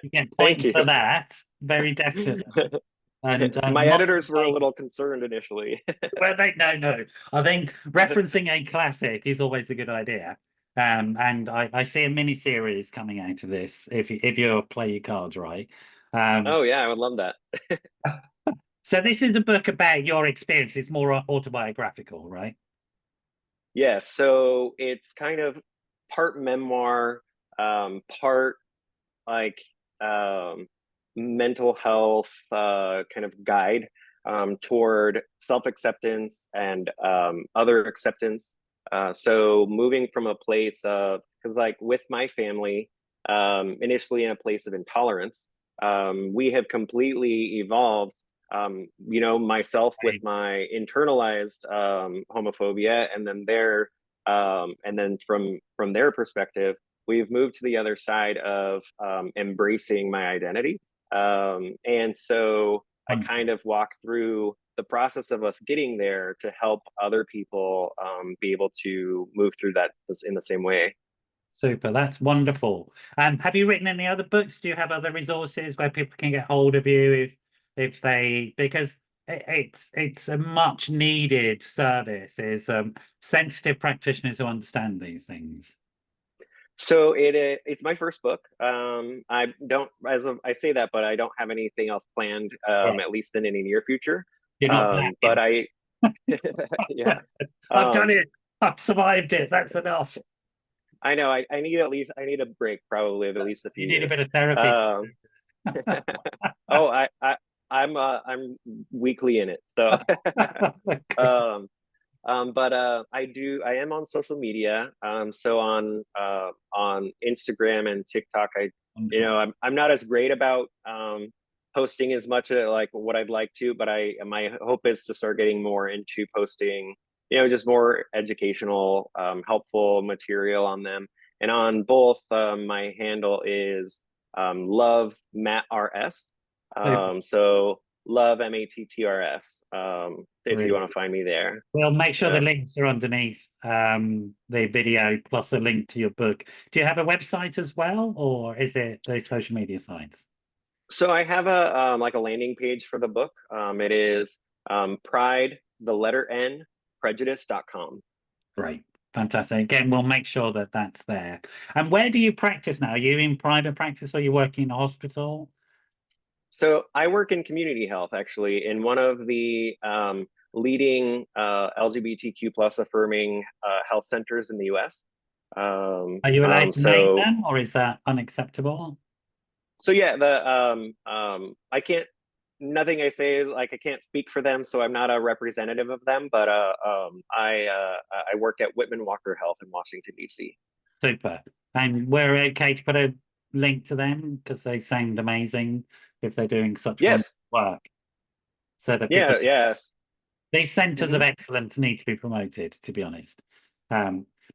You get points for that. Very definitely. And my editors were a little concerned initially. Well, no. I think referencing a classic is always a good idea. And I see a mini series coming out of this if you play your cards right. Oh yeah, I would love that. So this is a book about your experience. It's more autobiographical, right? Yeah, so it's kind of part memoir, part like mental health kind of guide toward self-acceptance and other acceptance. So moving from a place of, because like with my family, initially in a place of intolerance, we have completely evolved. Myself with my internalized homophobia, and then from their perspective, we've moved to the other side of embracing my identity. And so I kind of walk through the process of us getting there to help other people be able to move through that in the same way. Super, that's wonderful. Have you written any other books? Do you have other resources where people can get hold of you if they, because it's a much needed service, is sensitive practitioners who understand these things. So it's my first book. I don't, I say that, but I don't have anything else planned, at least in any near future. You're not but I, yeah, I've done it. I've survived it. That's enough. I know. I need a break, probably of at least a few. You need years. A bit of therapy. Oh, I'm weekly in it, so. But I am on social media. So on Instagram and TikTok, I'm not as great about posting as much like what I'd like to, but my hope is to start getting more into posting, just more educational, helpful material on them. And on both, my handle is love Matt RS. So love MATTRS. If you want to find me there. We'll make sure the links are underneath the video, plus a link to your book. Do you have a website as well, or is it the social media sites? So I have a like a landing page for the book. It is Pride, the letter N, prejudice.com. Great. Fantastic. Again, we'll make sure that that's there. And where do you practice now? Are you in private practice or are you working in a hospital? So I work in community health, actually, in one of the leading LGBTQ plus affirming health centers in the US. Are you allowed to name them, or is that unacceptable? So yeah, I can't, nothing I say is like, I can't speak for them, so I'm not a representative of them, but I work at Whitman-Walker Health in Washington, DC. Super. And we're okay to put a link to them because they sound amazing if they're doing such wonderful work. So that people, yes, these centers of excellence need to be promoted, to be honest.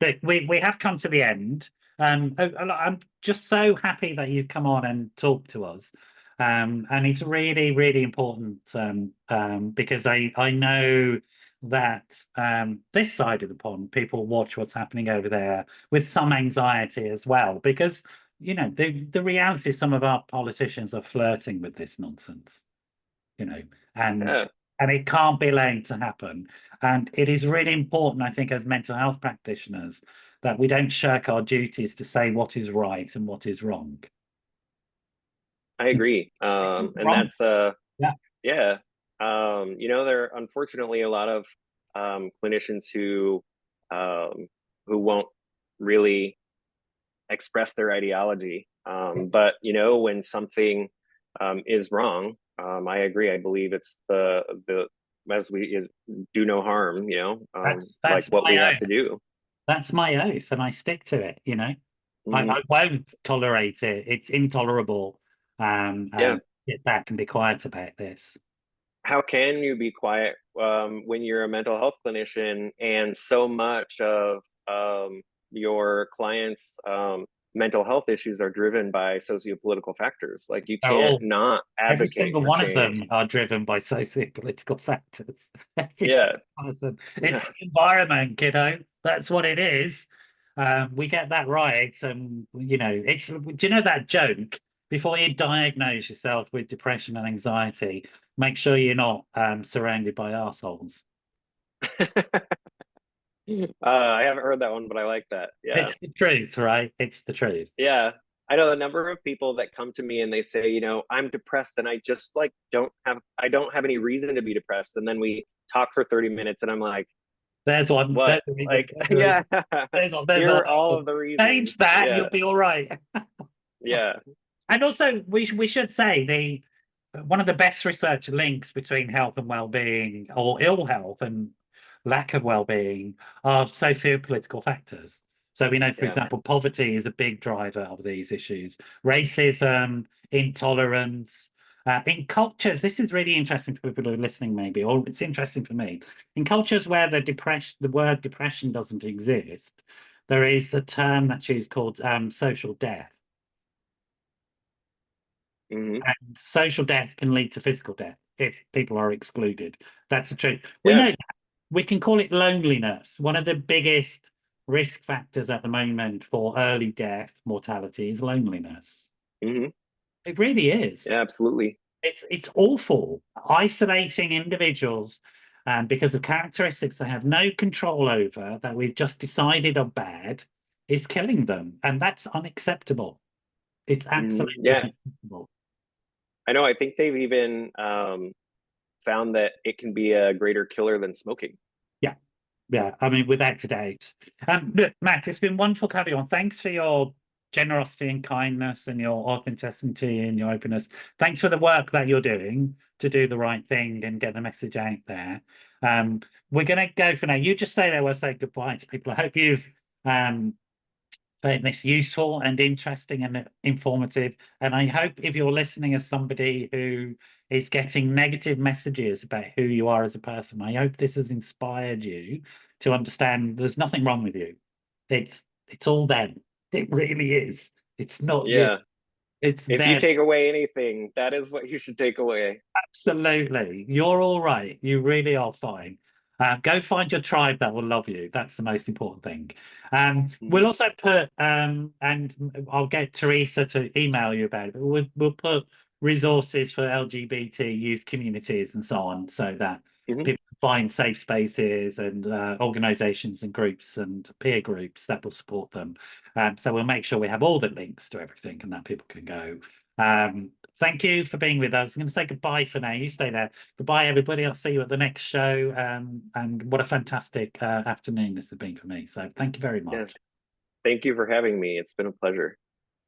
Look, we have come to the end. I'm just so happy that you've come on and talked to us. And it's really, really important because I know that this side of the pond, people watch what's happening over there with some anxiety as well, because the reality is some of our politicians are flirting with this nonsense, and Yeah, and it can't be allowed to happen. And it is really important, I think, as mental health practitioners, that we don't shirk our duties to say what is right and what is wrong. I agree. And Wrong. that's Yeah. yeah. There are unfortunately a lot of clinicians who won't really express their ideology. But when something is wrong, I agree. I believe it's the as we is do no harm. Like That's what we my have oath. to do. That's my oath, and I stick to it. Mhm. I won't tolerate it. It's intolerable. Yeah. Get back and be quiet about this. How can you be quiet when you're a mental health clinician and so much of your clients' mental health issues are driven by sociopolitical factors? Like you They're can't all not Every advocate single for one of change. them are driven by socio-political factors. Every Yeah, single person. It's yeah, the environment, kiddo. That's what it is. We get that right. And, do you know that joke? Before you diagnose yourself with depression and anxiety, make sure you're not surrounded by assholes. I haven't heard that one, but I like that. Yeah, It's the truth, right? It's the truth. yeah. I know the number of people that come to me and they say, I'm depressed and I just like I don't have any reason to be depressed. And then we talk for 30 minutes and I'm like, There's one. what? There's the reason. Like, There's the reason. yeah, There's one. There's here all. are all of the Change reasons. that, and Yeah, you'll be all right. yeah, And also, we should say one of the best research links between health and well-being, or ill health and lack of well-being, are socio-political factors. So we know, for yeah. example, poverty is a big driver of these issues. Racism, intolerance. In cultures, this is really interesting for people who are listening, maybe, or it's interesting for me. In cultures where the word depression doesn't exist, there is a term that's used called social death. Hmm. And social death can lead to physical death if people are excluded. That's the truth. We Yeah. know that. We can call it loneliness. One of the biggest risk factors at the moment for early death mortality is loneliness. Hmm. It really is. Yeah, absolutely. It's awful. Isolating individuals because of characteristics they have no control over, that we've just decided are bad, is killing them. And that's unacceptable. It's absolutely Yeah, unacceptable. I know. I think they've even found that it can be a greater killer than smoking. Yeah. Yeah, I mean, without a doubt. Look, Matt, it's been wonderful to have you on. Thanks for your generosity and kindness and your authenticity and your openness. Thanks for the work that you're doing to do the right thing and get the message out there. We're going to go for now. You just stay there while I say goodbye to people. I hope you've found this useful and interesting and informative. And I hope if you're listening as somebody who is getting negative messages about who you are as a person, I hope this has inspired you to understand there's nothing wrong with you. It's all them. It really is. It's not you. Yeah. It's If you them. take away anything, that is what you should take away. Absolutely. You're all right. You really are fine. Go find your tribe that will love you. That's the most important thing. We'll Mhm. also put, and I'll get Teresa to email you about it, but we'll put resources for LGBT youth communities and so on, so that Mhm. people can find safe spaces and organizations and groups and peer groups that will support them. So we'll make sure we have all the links to everything and that people can go. Thank you for being with us. I'm going to say goodbye for now. You stay there. Goodbye, everybody. I'll see you at the next show. And what a fantastic afternoon this has been for me. So thank you very Yes. much. Thank you for having me. It's been a pleasure.